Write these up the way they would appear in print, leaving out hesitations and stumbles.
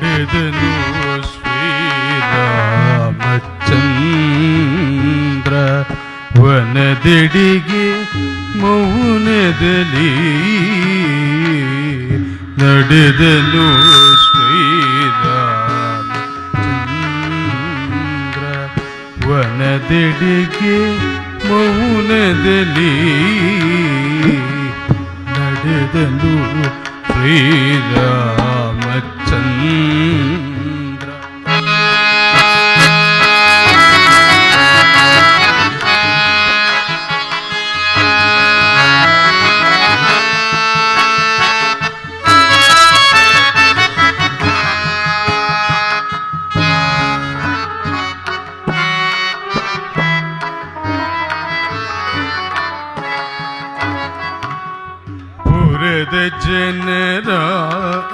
ನಡೆದನು ಶ್ರೀರಾಮಚಂದ್ರ ವನದೆಡೆಗೆ ಮೌನದಲ್ಲಿ ನಡೆದನು ಶ್ರೀರಾಮಚಂದ್ರ ವನದೆಡೆಗೆ ಮೌನದಲ್ಲಿ ನಡೆದನು ಶ್ರೀರಾಮಚಂದ್ರ. ಜನರ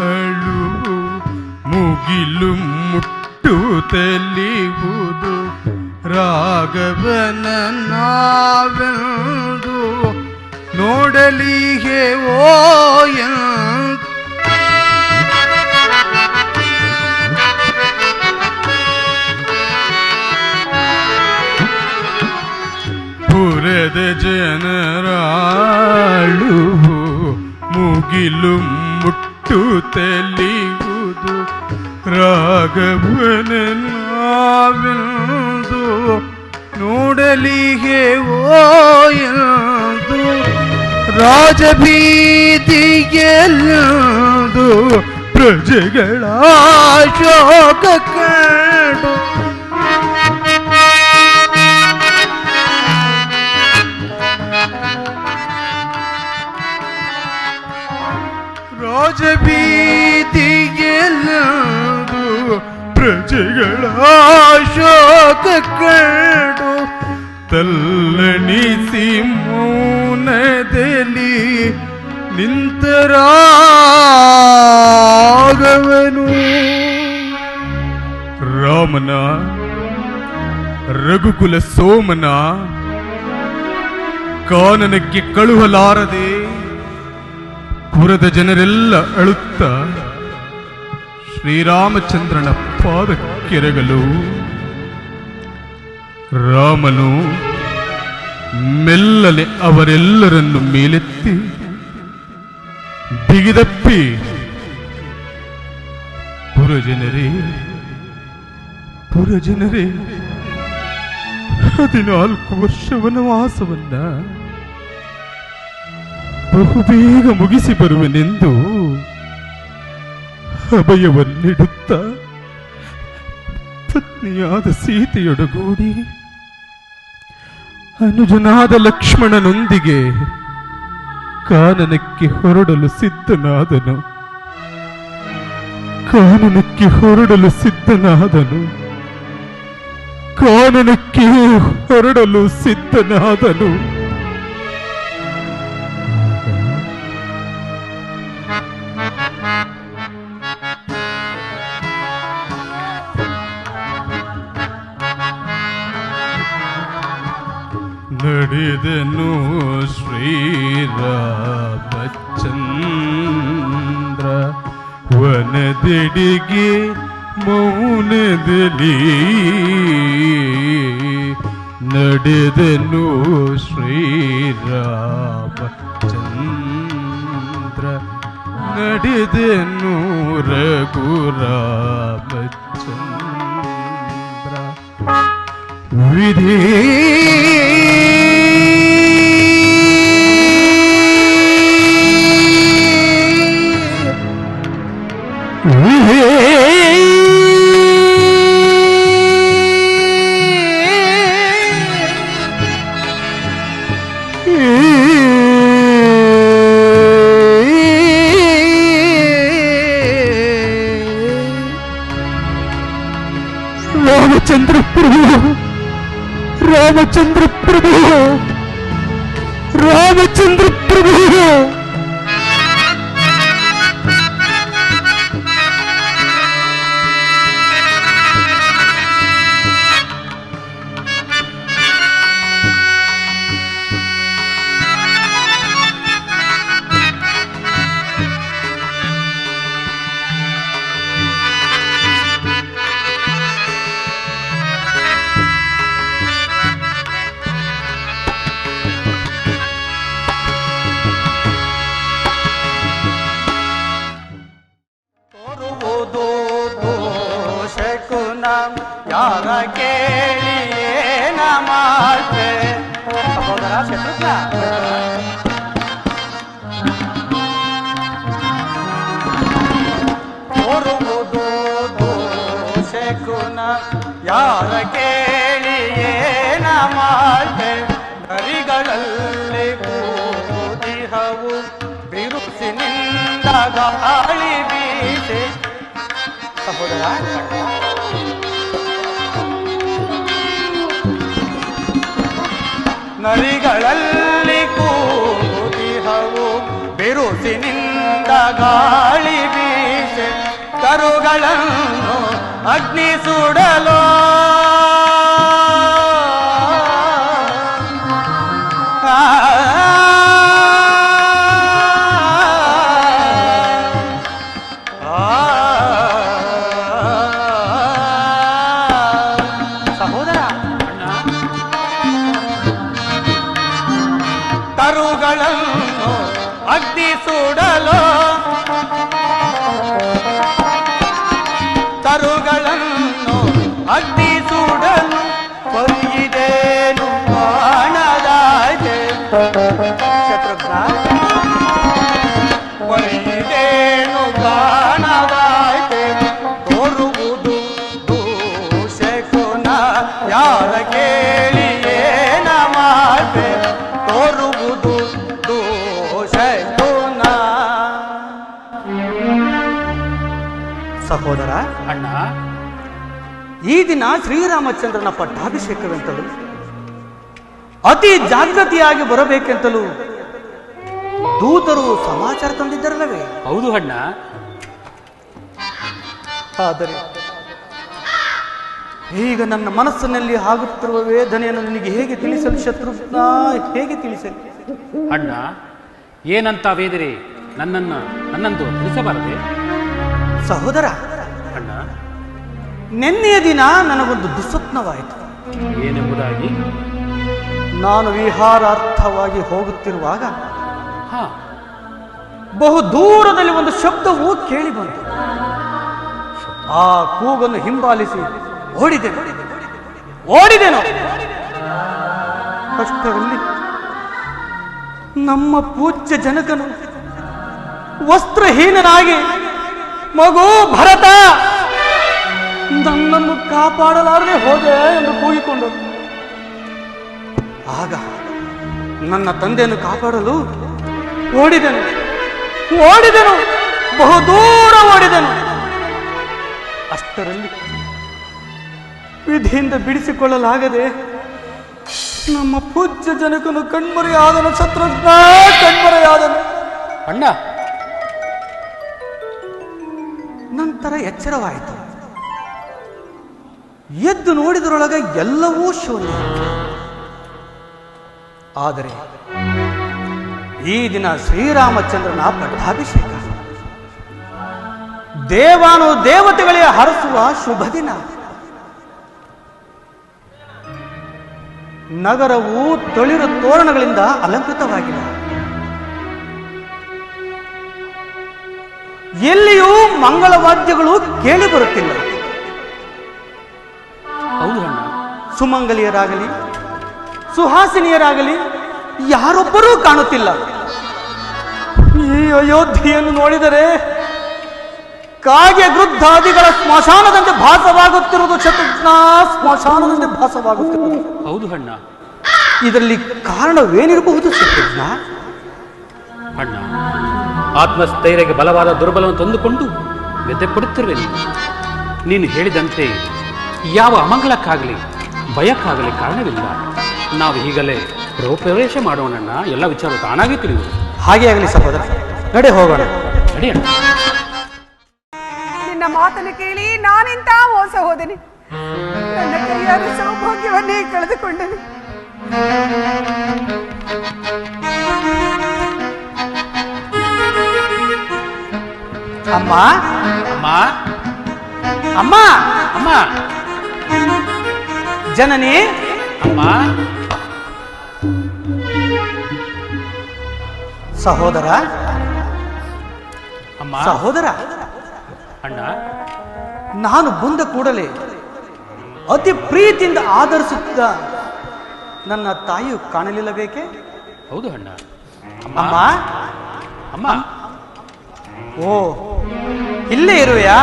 ಅಳುವು ಮುಗಿಲು ಮುಟ್ಟುತ್ತಲಿಯುವುದು ರಾಘವನ ನಾವೆಂದು ನೋಡಲಿಗೆ ಪುರದ ಜನರ ಅಳುವು ಮುಗಿಲು ಮುಟ್ಟುತ್ತಲಿಯುವುದು ರಾಘವನ ನಾವೆಂದು ನೋಡಲಿಗೆ ಎಂದು ರಾಜಬೀದಿಗೆಲ್ಲದು ಪ್ರಜೆಗಳ ಶೋಕ ಕಂಡು ರಾಜಬೀದಿಗೆಲ್ಲದು ಪ್ರಜೆಗಳ ಶೋಕ ಕಂಡು ತಲ್ಲಣಿಸಿ ಮೌನದಲ್ಲಿ ನಿಂತರಾಗವನು ರಾಮನ ರಘುಕುಲ ಸೋಮನ ಕಾನನಕ್ಕೆ ಕಳುಹಲಾರದೆ ಪುರದ ಜನರೆಲ್ಲ ಅಳುತ್ತ ಶ್ರೀರಾಮಚಂದ್ರನ ಪಾದಕ್ಕೆರಗಲು ರಾಮನು ಮೆಲ್ಲನೆ ಅವರೆಲ್ಲರನ್ನು ಮೇಲೆತ್ತಿ ಬಿಗಿದಪ್ಪಿ ಪುರಜನರೇ 14 ವರ್ಷ ವನವಾಸವನ್ನ ಬಹುಬೇಗ ಮುಗಿಸಿ ಬರುವೆನೆಂದು ಅಭಯವನ್ನಿಡುತ್ತ ಪತ್ನಿಯಾದ ಸೀತೆಯೊಡಗೂಡಿ ಅನುಜನಾದ ಲಕ್ಷ್ಮಣನೊಂದಿಗೆ ಕಾನನಕ್ಕೆ ಹೊರಡಲು ಸಿದ್ಧನಾದನು. ಕಾನನಕ್ಕೆ ಹೊರಡಲು ಸಿದ್ಧನಾದನು. ನಡೆದನು ಶ್ರೀರಾಮಚಂದ್ರ ವನದೆಡೆಗೆ ಮೌನದಲ್ಲಿ ನಡೆದನು ಶ್ರೀರಾಮಚಂದ್ರ ನಡೆದನು ರಘುರಾಮಚಂದ್ರ ವಿಧಿ ರಾಮಚಂದ್ರ ಪ್ರಭು ಯಾರ ಕೇಳಿಯೇನ ಮಾಡ್ತೆ ಸಹೋದರ ಶತ್ರುಘ್ನ. ತೋರುವುದು ದೋಷ ಗುಣ ಯಾರ ಕೇಳಿಯೇನ ಮಾಡ್ತೆ ನರಿಗಳಲ್ಲಿ ಕೂದಿಹವು ಬಿರುಸಿನಿಂದ ಗಾಳಿ ಬೀಸೆ. ಸಹೋದರ ನರಿಗಳಲ್ಲಿ ಕೂದಿಹವು ಬಿರುಸಿನಿಂದ ಗಾಳಿ ಬೀಸೆ ಕರುಗಳನ್ನು ಅಗ್ನಿ ಸುಡಲೋ ಸಹೋದರ ಕರುಗಳನ್ನು ಅಗ್ನಿ ಸುಡಲೋ ಕರುಗಳನ್ನು ಅಗ್ನಿ ಸುಡಲು ಪರಿಯಿದೇನು ಕಾಣದಾಯ್ತೆ ಶತ್ರುಘ್ನ ಪರಿಯಿದೇನು ಕಾಣದಾಯ್ತೆ ತೋರುವುದು ದೂಷಕುನ ಯಾರ ಕೇಳಿಯೇನ ಮಾಡ್ತೆ ತೋರುವುದು ದೋಷಕುನ. ಸಹೋದರ ಅಣ್ಣ, ಈ ದಿನ ಶ್ರೀರಾಮಚಂದ್ರನ ಪಟ್ಟಾಭಿಷೇಕವೆಂತಲೂ ಅತಿ ಜಾಗೃತಿಯಾಗಿ ಬರಬೇಕೆಂತಲೂ ದೂತರು ಸಮಾಚಾರ ತಂದಿದ್ದರಲ್ಲವೇ? ಹೌದು ಅಣ್ಣ. ಆದರೆ ಈಗ ನನ್ನ ಮನಸ್ಸಿನಲ್ಲಿ ಆಗುತ್ತಿರುವ ವೇದನೆಯನ್ನು ನಿನಗೆ ಹೇಗೆ ತಿಳಿಸಲು ಶತ್ರುಘ್ನ, ಹೇಗೆ ತಿಳಿಸಲು? ಅಣ್ಣ, ಏನಂತ ವೇದರೆ ನನ್ನಂದು ತಿಳಿಸಬಾರದೆ? ಸಹೋದರ ಅಣ್ಣ, ನಿನ್ನೆಯ ದಿನ ನನಗೊಂದು ದುಸ್ವಪ್ನವಾಯಿತು. ಏನೆಂಬುದಾಗಿ? ನಾನು ವಿಹಾರಾರ್ಥವಾಗಿ ಹೋಗುತ್ತಿರುವಾಗ ಹಾ, ಬಹು ದೂರದಲ್ಲಿ ಒಂದು ಶಬ್ದವು ಕೇಳಿ ಬಂತು. ಆ ಕೂಗನ್ನು ಹಿಂಬಾಲಿಸಿ ಓಡಿದೆನು. ಅಷ್ಟರಲ್ಲಿ ನಮ್ಮ ಪೂಜ್ಯ ಜನಕನು ವಸ್ತ್ರಹೀನನಾಗಿ, ಮಗು ಭರತ, ನನ್ನನ್ನು ಕಾಪಾಡಲಾರದೆ ಹೋದೆ ಎಂದು ಕೂಗಿಕೊಂಡರು. ಆಗ ನನ್ನ ತಂದೆಯನ್ನು ಕಾಪಾಡಲು ಓಡಿದೆನು, ಬಹುದೂರ ಓಡಿದೆನು. ಅಷ್ಟರಲ್ಲಿ ವಿಧಿಯಿಂದ ಬಿಡಿಸಿಕೊಳ್ಳಲಾಗದೆ ನಮ್ಮ ಪೂಜ್ಯ ಜನಕನು ಕಣ್ಮರೆಯಾದನು. ಶತ್ರುಘ್ನ ಕಣ್ಮರೆಯಾದನು. ಅಣ್ಣ, ನಂತರ ಎಚ್ಚರವಾಯಿತು. ಎದ್ದು ನೋಡಿದರೊಳಗೆ ಎಲ್ಲವೂ ಶೂನ್ಯ. ಆದರೆ ಈ ದಿನ ಶ್ರೀರಾಮಚಂದ್ರನ ಪಟ್ಟಾಭಿಷೇಕ, ದೇವತೆಗಳೇ ಹರಸುವ ಶುಭ ದಿನ. ನಗರವು ತೊಳಿರು ತೋರಣಗಳಿಂದ ಅಲಂಕೃತವಾಗಿದೆ. ಎಲ್ಲಿಯೂ ಮಂಗಳವಾದ್ಯಗಳು ಕೇಳಿ ಬರುತ್ತಿಲ್ಲ. ಹೌದು ಅಣ್ಣ. ಸುಮಂಗಲಿಯರಾಗಲಿ ಸುಹಾಸಿನಿಯರಾಗಲಿ ಯಾರೊಬ್ಬರೂ ಕಾಣುತ್ತಿಲ್ಲ. ಈ ಅಯೋಧ್ಯೆಯನ್ನು ನೋಡಿದರೆ ಕಾಗೆ ಗೃದ್ಧಾದಿಗಳ ಸ್ಮಶಾನದಂತೆ ಭಾಸವಾಗುತ್ತಿರುವುದು ಶತ್ರುಘ್ನ, ಸ್ಮಶಾನದಂತೆ ಭಾಸವಾಗುತ್ತಿರುವುದು. ಹೌದು ಅಣ್ಣ. ಇದರಲ್ಲಿ ಕಾರಣವೇನಿರಬಹುದು ಶತ್ರುಘ್ನ? ಅಣ್ಣ, ಆತ್ಮಸ್ಥೈರ್ಯಕ್ಕೆ ಬಲವಾದ ದುರ್ಬಲವನ್ನು ತಂದುಕೊಂಡು ವ್ಯಥೆ ಪಡುತ್ತಿರುವೆ. ನೀನು ಹೇಳಿದಂತೆ ಯಾವ ಅಮಂಗಳಕ್ಕಾಗಲಿ ಭಯಕ್ಕಾಗಲಿ ಕಾರಣವಿಲ್ಲ. ನಾವು ಈಗಲೇ ಪ್ರವೇಶ ಮಾಡೋಣ. ಎಲ್ಲ ವಿಚಾರ ತಾನಾಗಿ ತಿಳಿಯುವುದು. ಹಾಗೆ ಆಗಲಿ ಸಹೋದರ, ನಡೆ ಹೋಗೋಣ. ನಡೆಯೋಣ. ನಿನ್ನ ಮಾತನ್ನು ಕೇಳಿ ನಾನಿಂತ ಮೋಸ ಹೋದೆನೆ. ನನ್ನ ಕೈಯಾದ ಸೌಭಾಗ್ಯವನ್ನೇ ಕಳೆದುಕೊಂಡನು. ಅಮ್ಮ, ಅಮ್ಮ, ಅಮ್ಮ, ಅಮ್ಮ, ಜನನಿ, ಅಮ್ಮ, ಸಹೋದರ, ಅಮ್ಮ, ಸಹೋದರ, ಅಣ್ಣ, ನಾನು ಬಂದ ಕೂಡಲೇ ಅತಿ ಪ್ರೀತಿಯಿಂದ ಆದರಿಸುತ್ತ ನನ್ನ ತಾಯಿಯು ಕಾಣಲಿಲ್ಲ ಬೇಕೆ? ಹೌದು ಅಣ್ಣ. ಅಮ್ಮ, ಅಮ್ಮ, ಓ ಇಲ್ಲೇ ಇರುವೆಯಾ?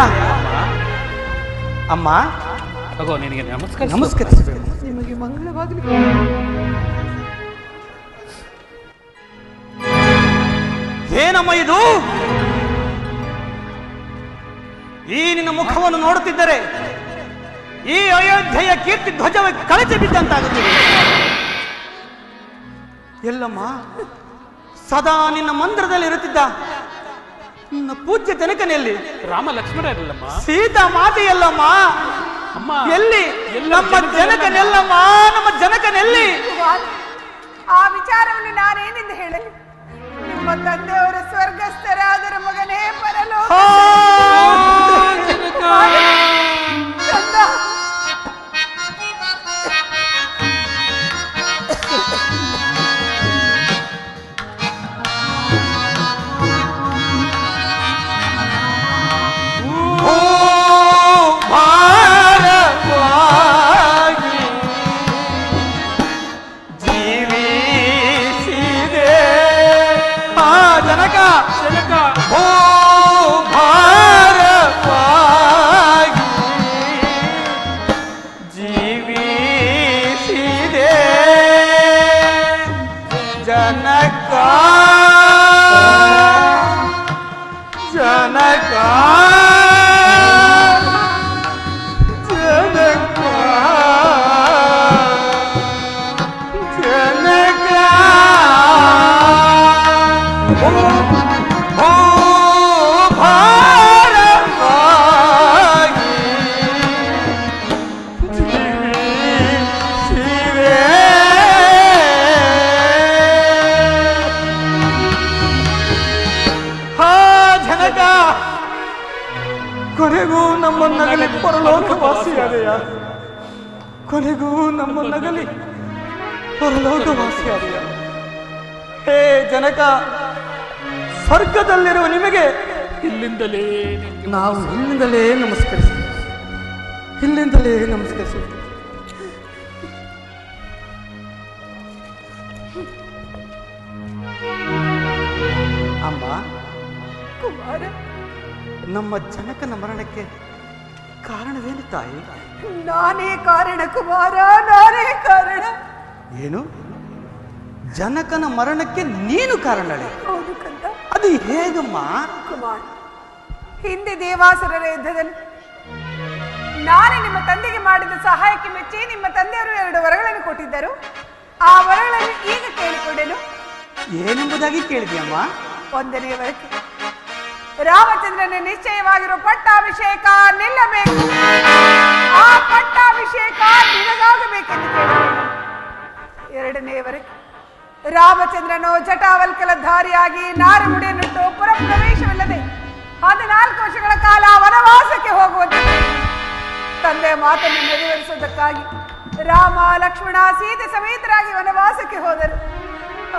ಅಮ್ಮ, ತಗೋ ನಿನಗೆ ನಮಸ್ಕಾರ. ನಮಸ್ಕರಿಸಬೇಕು. ನಿಮಗೆ ಮಂಗಳವಾಗಲಿ. ಏನಮ್ಮ ಇದು? ಈ ನಿನ್ನ ಮುಖವನ್ನು ನೋಡುತ್ತಿದ್ದರೆ ಈ ಅಯೋಧ್ಯೆಯ ಕೀರ್ತಿ ಧ್ವಜವೇ ಕಳಚಿ ಬಿದ್ದಂತಾಗುತ್ತದೆ. ಎಲ್ಲಮ್ಮ, ಸದಾ ನಿನ್ನ ಮಂದಿರದಲ್ಲಿ ಇರುತ್ತಿದ್ದ ನಿನ್ನ ಪೂಜ್ಯ ಜನಕನೆಯಲ್ಲಿ? ರಾಮ ಲಕ್ಷ್ಮಣ ಇರಲ್ಲಮ್ಮ. ಸೀತಾ ಮಾತೆಯಲ್ಲಮ್ಮ. ಅಮ್ಮ, ಎಲ್ಲಿ ನಮ್ಮ ಜನಕನೆಲ್ಲಮ್ಮ? ನಮ್ಮ ಜನಕನೆಲ್ಲಿ? ಆ ವಿಚಾರವನ್ನು ನಾನೇನೆಂದು ಹೇಳಲಿ? ನಿಮ್ಮ ತಂದೆಯವರ ಸ್ವರ್ಗಸ್ಥರಾದರ ಮಗನೇ ಪರಲೋಕ. ಕಂದ, ಕೊನೆಗೂ ನಮ್ಮನ್ನಗಲಿ ಪರಲೋಕವಾಸಿಯಾದೆಯ? ಕೊನೆಗೂ ನಮ್ಮನ್ನಗಲಿ ಪರಲೋಕವಾಸಿಯಾದೆಯ? ಹೇ ಜನಕ, ಸ್ವರ್ಗದಲ್ಲಿರುವ ನಿಮಗೆ ಇಲ್ಲಿಂದಲೇ ನಾವು ಇಲ್ಲಿಂದಲೇ ನಮಸ್ಕರಿಸುತ್ತೇವೆ. ಇಲ್ಲಿಂದಲೇ ನಮಸ್ಕರಿಸುತ್ತೇವೆ. ಅಮ್ಮ, ಕುಮಾರ, ನಮ್ಮ ಜನಕನ ಮರಣಕ್ಕೆ ಕಾರಣವೇನು ತಾಯಿ? ನಾನೇ ಕಾರಣ ಕುಮಾರ, ನಾನೇ ಕಾರಣ. ಏನು? ಜನಕನ ಮರಣಕ್ಕೆ ನೀನು ಕಾರಣಳೆ? ಹೌದು ಕಂದ. ಅದು ಹೇಗಮ್ಮ? ಕುಮಾರ್, ಹಿಂದೆ ದೇವಾಸುರರ ಯುದ್ಧದಲ್ಲಿ ನಾನೇ ನಿಮ್ಮ ತಂದೆಗೆ ಮಾಡಿದ ಸಹಾಯಕ್ಕೆ ಮೆಚ್ಚಿ ನಿಮ್ಮ ತಂದೆಯವರು 2 ವರಗಳನ್ನು ಕೊಟ್ಟಿದ್ದರು. ಆ ವರಗಳನ್ನು ಈಗ ಕೇಳಿಕೊಂಡೆನು. ಏನೆಂಬುದಾಗಿ ಕೇಳಿದೆಯಮ್ಮ? 1ನೇ ವರಕ್ಕೆ ರಾಮಚಂದ್ರನ ನಿಶ್ಚಯವಾಗಿರುವ ಪಟ್ಟಾಭಿಷೇಕ ನಿಲ್ಲಬೇಕು. ಆ ಪಟ್ಟಾಭಿಷೇಕ ನಿನಗಾಗಬೇಕೆಂದು ಕೇಳಿದ್ದೇನೆ. 2ನೇ ವರಕ್ಕೆ ರಾಮಚಂದ್ರನು ಜಟಾವಲ್ಕಲಧಾರಿಯಾಗಿ ನಾರುಮುಡಿಯನ್ನುಟ್ಟು ಪುರ ಪ್ರವೇಶವಿಲ್ಲದೆ 14 ವರ್ಷಗಳ ಕಾಲ ವನವಾಸಕ್ಕೆ ಹೋಗುವಂತೆ ತಂದೆಯ ಮಾತನ್ನು ನೆರವೇರಿಸುವುದಕ್ಕಾಗಿ ರಾಮ, ಲಕ್ಷ್ಮಣ, ಸೀತೆ ಸಮೇತರಾಗಿ ವನವಾಸಕ್ಕೆ ಹೋದರು.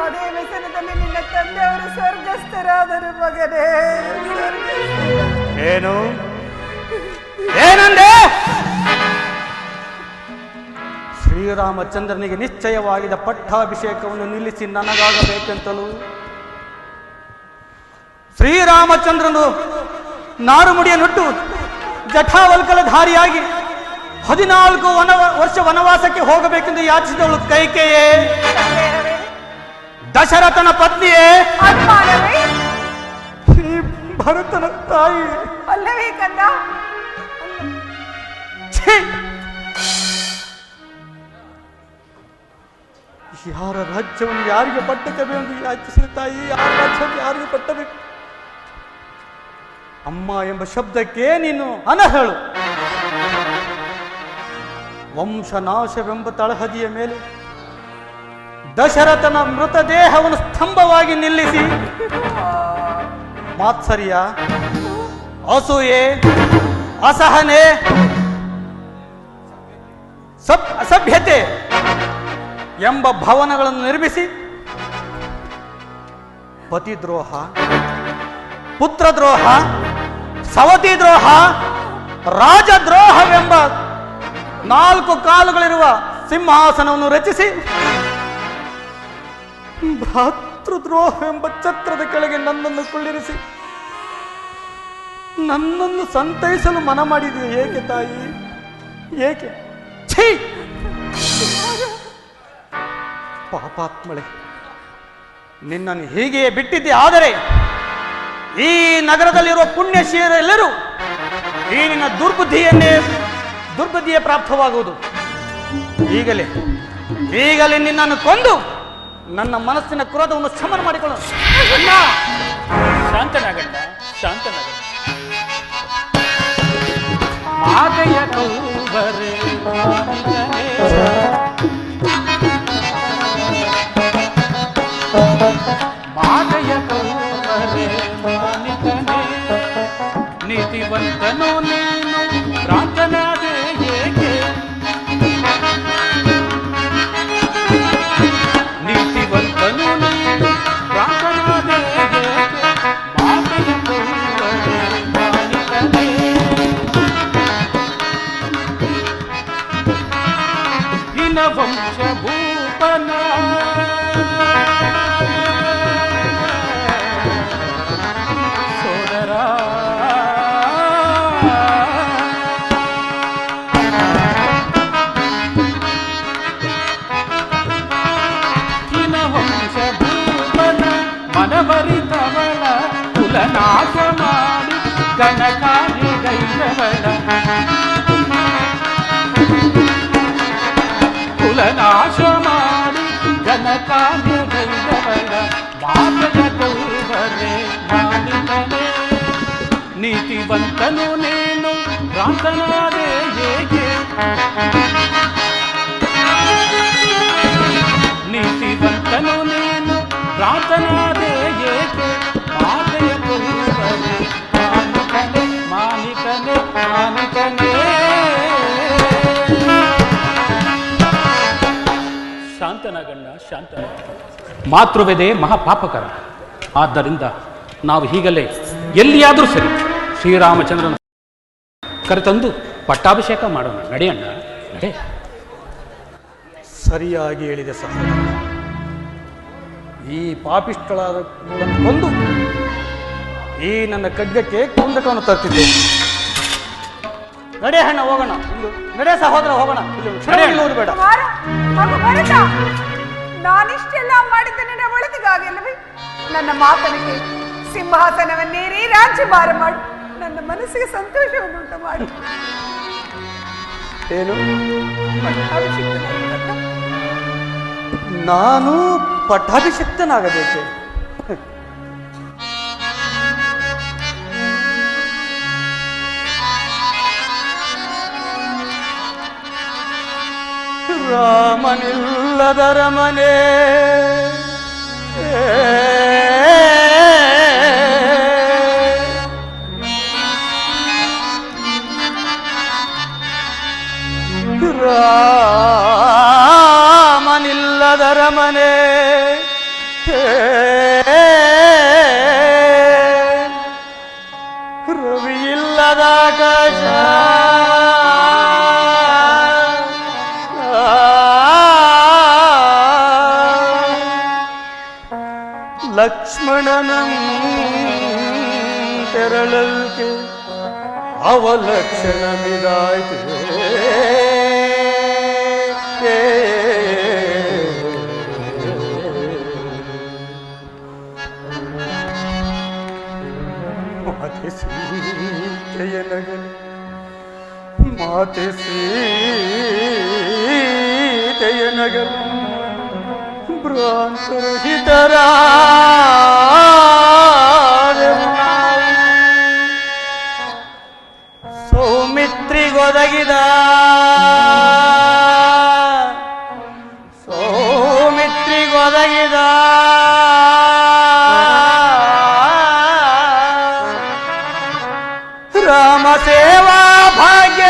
ಅದೇ ವ್ಯಸನದಲ್ಲಿ ನಿನ್ನ ತಂದೆಯವರು ಸ್ವರ್ಗಸ್ಥರಾದರು ಮಗನೇ. ಏನು? ಏನಂದೆ? ಶ್ರೀರಾಮಚಂದ್ರನಿಗೆ ನಿಶ್ಚಯವಾಗಿದ್ದ ಪಟ್ಟಾಭಿಷೇಕವನ್ನು ನಿಲ್ಲಿಸಿ ನನಗಾಗಬೇಕೆಂತಲೂ ಶ್ರೀರಾಮಚಂದ್ರನು ನಾರುಮುಡಿಯನ್ನುಟ್ಟು ಜಟಾವಲ್ಕಲಧಾರಿಯಾಗಿ 14 ವರ್ಷ ವನವಾಸಕ್ಕೆ ಹೋಗಬೇಕೆಂದು ಯಾಚಿಸಿದವಳು ಕೈಕೆಯೇ? ದಶರಥನ ಪತ್ನಿಯೇ? ಅನುಮಾನವೇ? ಈ ಭರತನ ತಾಯಿ ಅಲ್ಲವೇ ಕಂದ? ಛೀ! ಯಾರ ರಾಜ್ಯವನ್ನು ಯಾರಿಗೆ ಪಟ್ಟಕಬೇಕು ಯಾಚಿಸಿದ ತಾಯಿ? ಯಾರ ರಾಜ್ಯವನ್ನು ಯಾರಿಗೆ ಪಟ್ಟಬೇಕು? ಅಮ್ಮ ಎಂಬ ಶಬ್ದಕ್ಕೆ ನೀನು ಅನಹಳು. ವಂಶನಾಶವೆಂಬ ತಳಹದಿಯ ಮೇಲೆ ದಶರಥನ ಮೃತದೇಹವನ್ನು ಸ್ತಂಭವಾಗಿ ನಿಲ್ಲಿಸಿ ಮಾತ್ಸರ್ಯ, ಅಸೂಯೆ, ಅಸಹನೆ, ಅಸಭ್ಯತೆ ಎಂಬ ಭವನಗಳನ್ನು ನಿರ್ಮಿಸಿ ಪತಿದ್ರೋಹ, ಪುತ್ರದ್ರೋಹ, ಸವತಿ ದ್ರೋಹ, ರಾಜದ್ರೋಹವೆಂಬ 4 ಕಾಲುಗಳಿರುವ ಸಿಂಹಾಸನವನ್ನು ರಚಿಸಿ ಭ್ರಾತೃದ್ರೋಹ ಎಂಬ ಛತ್ರದ ಕೆಳಗೆ ನನ್ನನ್ನು ಕುಳ್ಳಿರಿಸಿ ನನ್ನನ್ನು ಸಂತೈಸಲು ಮನ ಮಾಡಿದೆಯೇ ಏಕೆ ತಾಯಿ? ಏಕೆ? ಛೀ! ಪಾಪಾತ್ಮಳೆ, ನಿನ್ನನ್ನು ಹೀಗೆಯೇ ಬಿಟ್ಟಿದ್ದೆ. ಆದರೆ ಈ ನಗರದಲ್ಲಿರುವ ಪುಣ್ಯಶೀಲರೆಲ್ಲರೂ ಈ ನಿನ್ನ ದುರ್ಬುದ್ಧಿಯೇ ಪ್ರಾಪ್ತವಾಗುವುದು. ಈಗಲೇ ನಿನ್ನನ್ನು ಕೊಂದು ನನ್ನ ಮನಸ್ಸಿನ ಕ್ರೋಧವನ್ನು ಶಮನ ಮಾಡಿಕೊಳ್ಳೋಣ. ಶಾಂತನಾಗಣ್ಣ, ಶಾಂತನಾಗಣ್ಣ. ಮಾತೆಯ ಕೌಬರೆ ಮಾತೆಯ ಕೌಬರೆ ಮಾನಿಕನೇ, ನೀತಿವಂತನೋ ನೀನು ಭ್ರಾಂತನಾದೆ ಏಕೆ? ನೀತಿವಂತನೋ ನೀನು ಭ್ರಾಂತನಾದೆ ಏಕೆ? ಮಾತೆಯ ಕೌಬರೆ ಮಾನಿಕನೇ, ಹಿನ ವಂಶ ಭೂಪನ ಸೋದರ ಹಿನ ವಂಶ ಭೂಪನ ಮನವರಿತವಳ ಕುಲನಾಶ ಮಾಡಿ ಗಣಕಾರ್ಯಗೈದವಳ ಕುಲನಾಶ ಮಾಡಿ ಘನಕಾರ್ಯಗೈದವಳ ಮಾತೆಯ ಕೌಬರೆ ಮಾನಿಕನೇ, ನೀತಿವಂತನು ನೀನು ಭ್ರಾಂತನಾದೆ ಏಕೆ? ನೀತಿವಂತನು ನೀನು ಭ್ರಾಂತನಾದೆ ಏಕೆ? ಮಾತೆಯ ಕೌಬರೆ ಮಾನಿಕನೇ, ಮಾನಿಕನೇ, ಮಾನಿಕನೇ. ಶಾಂತನಾಗಣ್ಣ, ಶಾಂತನ. ಮಾತೃವೆದೆ ಮಹಾಪಾಪಕರ. ಆದ್ದರಿಂದ ನಾವು ಹೀಗಲೇ ಎಲ್ಲಿಯಾದರೂ ಸರಿ ಶ್ರೀರಾಮಚಂದ್ರನ ಕರೆತಂದು ಪಟ್ಟಾಭಿಷೇಕ ಮಾಡೋಣ. ನಡೆಯಣ್ಣ, ನಡೆ. ಸರಿಯಾಗಿ ಹೇಳಿದೆ ಸಹೋದರ. ಈ ಪಾಪಿಷ್ಠಳಾದ ಕೊಂದು ಈ ನನ್ನ ಖಡ್ಗಕ್ಕೆ ಕುಂದಕವನ್ನು ತರ್ತಿದ್ದೆ. ನಡೆ ಹಣ್ಣ, ಹೋಗೋಣ. ನಡೆ ಸಹೋದರ, ಹೋಗೋಣ. ಬೇಡ. ನಾನಿಷ್ಟೆಲ್ಲ ಮಾಡಿದ್ದ ನಿನ್ನ ಒಳಿತಿಗಾಗಿಲ್ಲವೇ? ನನ್ನ ಮಾತನಿಗೆ ಸಿಂಹಾಸನವನ್ನೇರಿ ರಾಜ್ಯಭಾರ ಮಾಡು, ನನ್ನ ಮನಸ್ಸಿಗೆ ಸಂತೋಷವನ್ನುಂಟು ಮಾಡು. ಏನು? ನಾನು ಪಟ್ಟಾಭಿಷಿಕ್ತನಾಗಬೇಕೆ? ರಾಮನಿಲ್ಲದರ ಮನೆ ರಾಮನಿಲ್ಲದರ ಮನೆ ರವಿಯಿಲ್ಲದ ಆಕಾಶ ಲಕ್ಷ್ಮಣನಂ ತೆರಳಲ್ಕೆ ಅವಲಕ್ಷಣವಿದಾಯ್ತು. ಮಾತೆ ಸೀತೆಯ ನಗಲು, ಮಾತೆ ಸೀತೆಯ ನಗಲು ಭ್ರಾಂತರಹಿತರ ಸೌಮಿತ್ರಿಗೊದಗಿದ ರಾಮ ಸೇವಾ ಭಾಗ್ಯ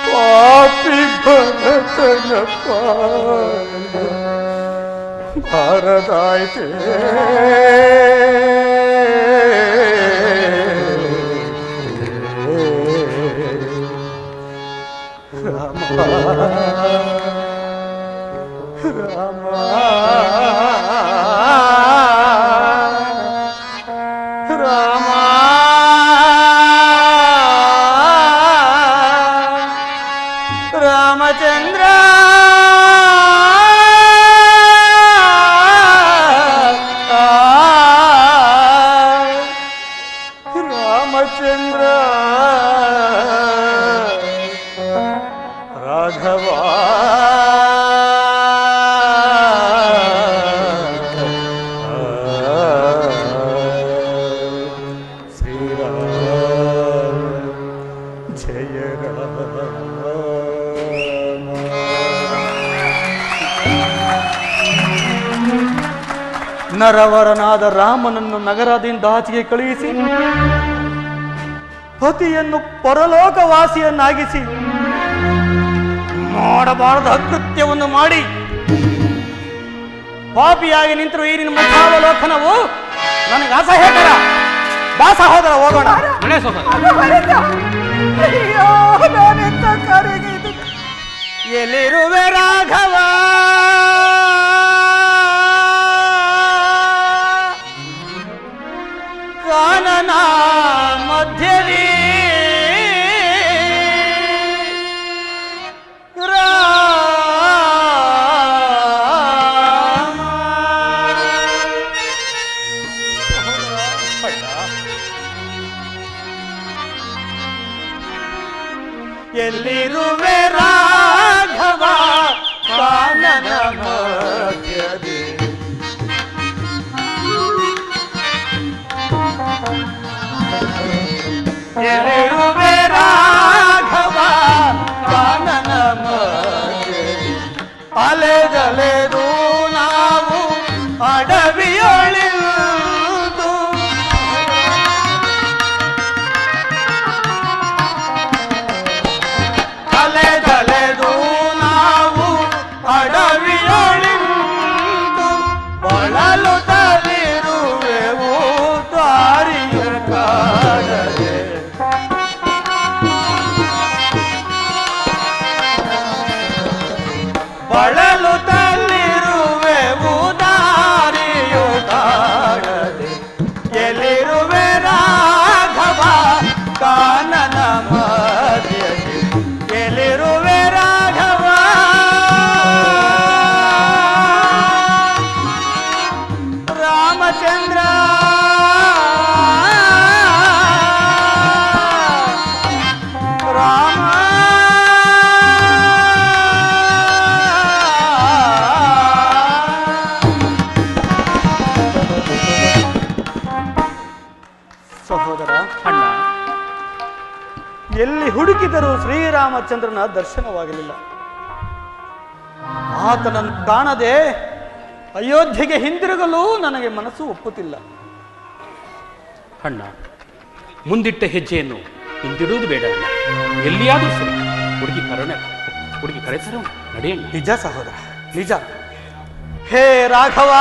ಪಾಪಿ ಭರತನ ಪಾದ ಬಾರದಾಯ್ತೆ ರಾಮ ರಾಮ ರಾಮ ರಾಮಚಂದ್ರ ರಾಮಚಂದ್ರ ರಾಘವ ನರವರನಾದ ರಾಮನನ್ನು ನಗರದಿಂದ ಆಚೆಗೆ ಕಳುಹಿಸಿ ಪತಿಯನ್ನು ಪರಲೋಕವಾಸಿಯನ್ನಾಗಿಸಿ ಮಾಡಬಾರದ ಅಕೃತ್ಯವನ್ನು ಮಾಡಿ ಪಾಪಿಯಾಗಿ ನಿಂತಿರುವ ಈ ನಿನ್ನ ಮುಖಾವಲೋಕನವು ನನಗೆ ಅಸಹ್ಯಕರ. ಬಾ ಸಹೋದರ, ಹೋಗೋಣ. ಅಯ್ಯೋ, ನಾನೆಂತ ಕಾರ್ಯಕ್ಕೆ ಇದು? ಎಲ್ಲಿರುವೆ ರಾಘವ, ಕಾನನ ಮಧ್ಯದಲ್ಲಿ ಎಲ್ಲಿರುವೆ ರಾಘವ, ಕಾನನ ಮಧ್ಯದಲ್ಲಿ ಎಲ್ಲಿರುವೆ ರಾಘವ, ಕಾನನ ಮಧ್ಯದಲ್ಲಿ ಅಲೆದಲೆದು ನಾವು ಅಡವಿಯೊಳಿದು ಅಲೆದಲೆದು ನಾವು ಅಡವಿಯೊಳಿದು ಬಳಲುತ್ತಲಿರುವೆವು ದಾರಿಯ ಕಾಣದೆ. ಬಳಲುತ್ತಲಿರುವೆವು ದಾರಿಯು ಕಾಣದೆ. ಎಲ್ಲಿರುವೆ ರಾಘವ, ಕಾನನ ಮಧ್ಯದಲ್ಲಿ ಎಲ್ಲಿರುವೆ ರಾಘವ, ರಾಮಚಂದ್ರ ರಾಮ ಸಹೋದರ, ಅಣ್ಣ, ಎಲ್ಲಿ ಹುಡುಕಿದರೂ ಶ್ರೀರಾಮಚಂದ್ರನ ದರ್ಶನವಾಗಲಿಲ್ಲ. ಆತನನ್ನು ಕಾಣದೆ ಅಯೋಧ್ಯೆಗೆ ಹಿಂದಿರುಗಲು ನನಗೆ ಮನಸ್ಸು ಒಪ್ಪುತ್ತಿಲ್ಲ. ಅಣ್ಣ, ಮುಂದಿಟ್ಟ ಹೆಜ್ಜೆಯನ್ನು ಹಿಂದಿಡುವುದು ಬೇಡ ಅಣ್ಣ. ಎಲ್ಲಿಯಾದರೂ ಸರಿ ಹುಡುಗಿ ಕರೆಸರು ನಡೆಯಣ್ಣ. ನಿಜ ಸಹೋದರ, ನಿಜ. ಹೇ ರಾಘವ,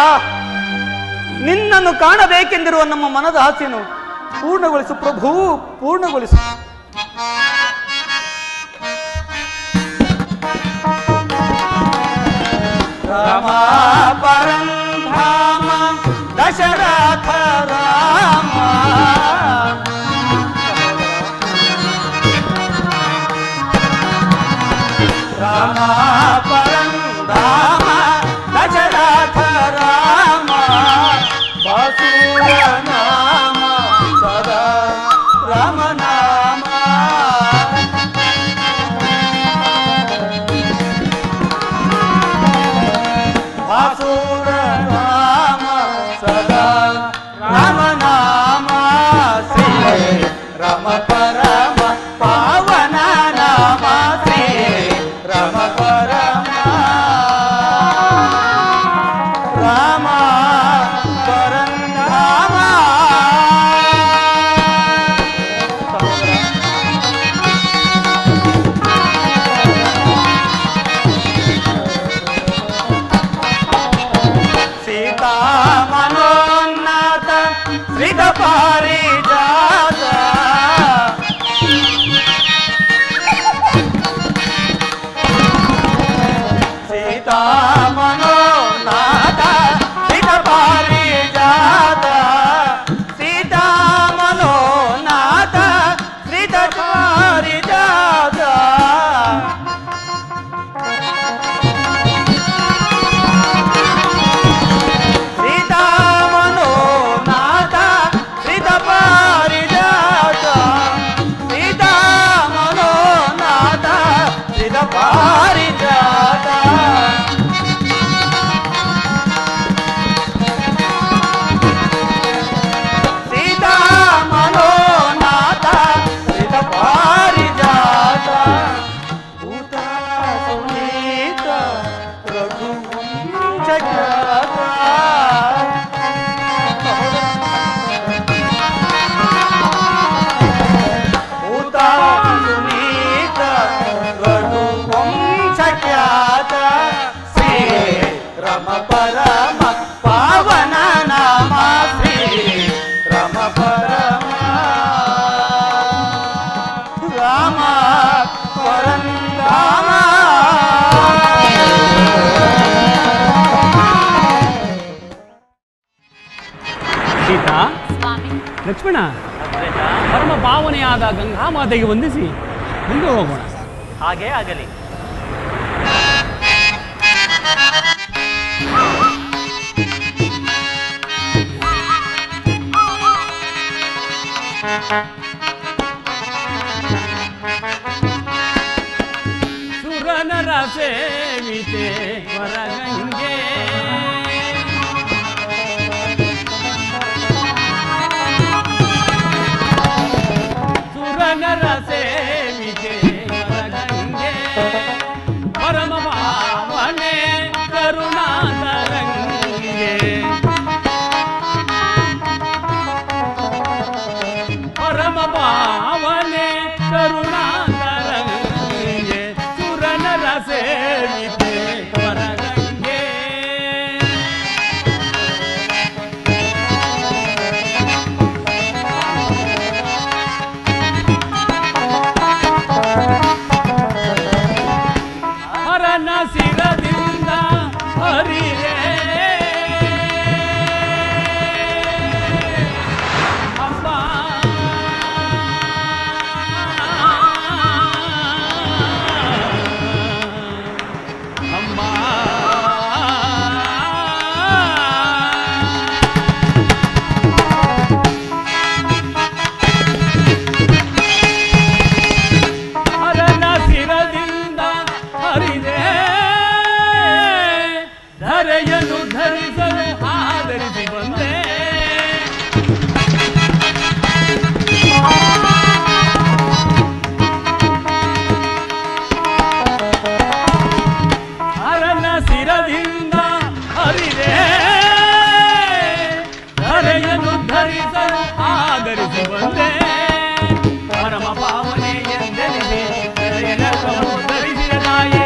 ನಿನ್ನನ್ನು ಕಾಣಬೇಕೆಂದಿರುವ ನಮ್ಮ ಮನದ ಆಸೆಯನ್ನು ಪೂರ್ಣಗೊಳಿಸು ಪ್ರಭು, ಪೂರ್ಣಗೊಳಿಸು. ರಾಮ ಪರಂಧಾಮ ದಶರಥ ರಾಮ, ರಾಮ ಪರಂಧಾಮ ದಶರಥ ರಾಮ, ಬಾಸುರ ನಾಮ ಸದಾ ರಾಮ ನಾಮ. ಬಾಸುರ ನಾಮ ಸದಾ ರಾಮ ನಾಮ, ಶ್ರೀ ರಾಮ ಪರಮ ಪಾವನ ನಾಮ, ಶ್ರೀ ರಾಮ ಪರಮ ರಾಮ ಪರಂಧಾಮ. ಶ್ರೀತ ಪಾರಿಜಾತ ಸೀತಾ ಮನೋನಾಥ ಶ್ರೀತ ಪಾರಿಜಾತ ಸೀತಾ ಮನೋನಾಥ ಶ್ರೀತ ಪಾರಿಜಾತ ಸೀತಾ ಮನೋನಾಥ ಶ್ರೀತ ಪಾರಿಜಾತ ಸೀತಾ ಮನೋನಾಥ ಶ್ರೀತ ಪಾರಿಜಾತ ಸೀತಾ ಮನೋನಾಥ ಶ್ರೀತ ಪಾರಿಜಾತ ಭೂತ ಸುನೀತ ರಘುವಂಶಜಾತ ಭೂತ ಸುನೀತ ರಘುವಂಶಖ್ಯಾತ ಶ್ರೀ ರಮ ಪರಮ ಪಾವನ ನಾಮ ಶ್ರೀ ರಮ ಪರಮ ರಾಮ ಪರಂಧಾಮ ಸೀತಾ ಸ್ವಾಮಿ ಲಕ್ಷ್ಮಣ ಪರಮ ಭಾವನೆಯಾದ ಗಂಗಾಮಾತೆಗೆ ವಂದಿಸಿ ಮುಂದೆ ಹೋಗೋಣ. ಹಾಗೇ ಆಗಲಿ. ಸುರನರ ಸೇವಿತೆ ವರಗಂಗೆ ಸುರನರ ಸೇವಿತೆ ವರಗಂಗೆ ಪರಮ ಭಾವನೆ ಕರುಣಾತರಂಗೆ ಪರಮ ಭಾವನೆ ಕರುಣಾತರಂಗೆ ಸುರನರ ಸೇವಿತೆ ವರಗಂಗೆ ಹರನ ಶಿರದಿಂದ ಹರಿರೆ ಅಂಬ ಅಂಬ ಹರನ ಶಿರದಿಂದ ಹರಿದೆ ಧರೆಯನ್ನು ಧರಿಸಲು ಆಧರಿಸಿ ಬಂದೆ ಹರನ ಶಿರದಿಂದ ಹರಿದೆ ಧರೆಯನ್ನು ಧರಿಸಲು ಆಧರಿಸಿ ಬಂದೆ ಪರಮ ಪಾವನೆ ಎಂದೆನಿಸಿ ಧರೆಯನ್ನೆಲ್ಲವೂ ಧರಿಸಿದ ತಾಯಿ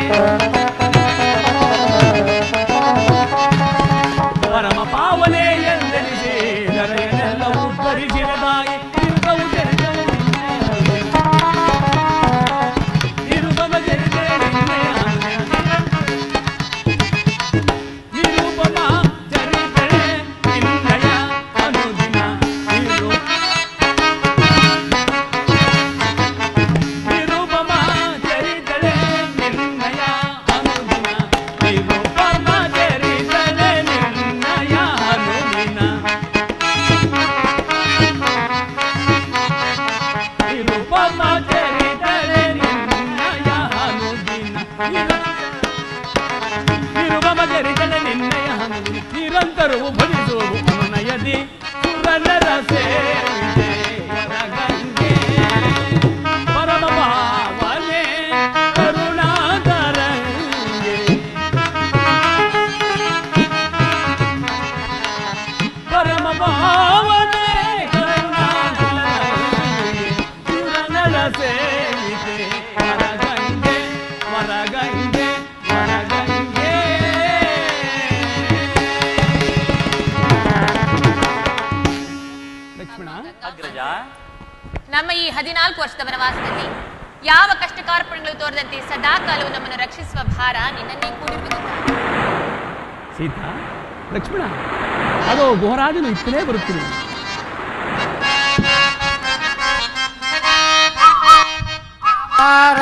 ಪರಮ ಪಾವನೆ ಎಂದೆನಿಸಿ ಧರೆಯನ್ನೆಲ್ಲವೂ ಧರಿಸಿದ ತಾಯಿ ತಿರುಗವು ಚರಿತವು ನಿರುಪಮ ಚರಿತೆ ನಿರುಪಮ ಚರಿತೆ ನಿನ್ನಯ ಅನುದಿನ ನಿರುಪಮ ಚರಿತಳೆ ನಿನ್ನಯ ಅನುದಿನ ನಿರುಪಮ ಚರಿತಳೆ ನಿನ್ನಯ ಅನುದಿನ ನಿರುಪಮ ಚರಿತಳೆ ನಿನ್ನಯ ಅನುದಿನ ನಿರುಪಮ ಚರಿತಳೆ ನಿನ್ನಯ ಅನುದಿನ ನಿರಂತರವು ಭಜಿಸುವು ಅನುನಯದಿ ಸುರನರ ಸೇವಿತೆ ವರಗಂಗೆ ಪರಮ ಭಾವನೆ ಕರುಣಾತರಂಗೆ ಪರಮ ಭಾವನೆ ಕರುಣಾತರಂಗೆ ಸುರನರ ಸೇವಿತೆ ವರಗಂಗೆ ವರಗಂಗೆ ವರಗಂಗೆ ಅಗ್ರಜ? ನಮ್ಮ ಈ 14 ವರ್ಷದ ವನವಾಸದಲ್ಲಿ ಯಾವ ಕಷ್ಟ ಕಾರ್ಪಣ್ಯಗಳು ತೋರದಂತೆ ಸದಾ ಕಾಲವು ನಮ್ಮನ್ನು ರಕ್ಷಿಸುವ ಭಾರ ನಿನ್ನನ್ನೇ ಕೂಡಿರುವುದು. ಸೀತಾ, ಲಕ್ಷ್ಮಣ, ಅದು ಗೋರಾಜನು ಇತ್ತಲೇ ಬರುತ್ತಿರುವುದು.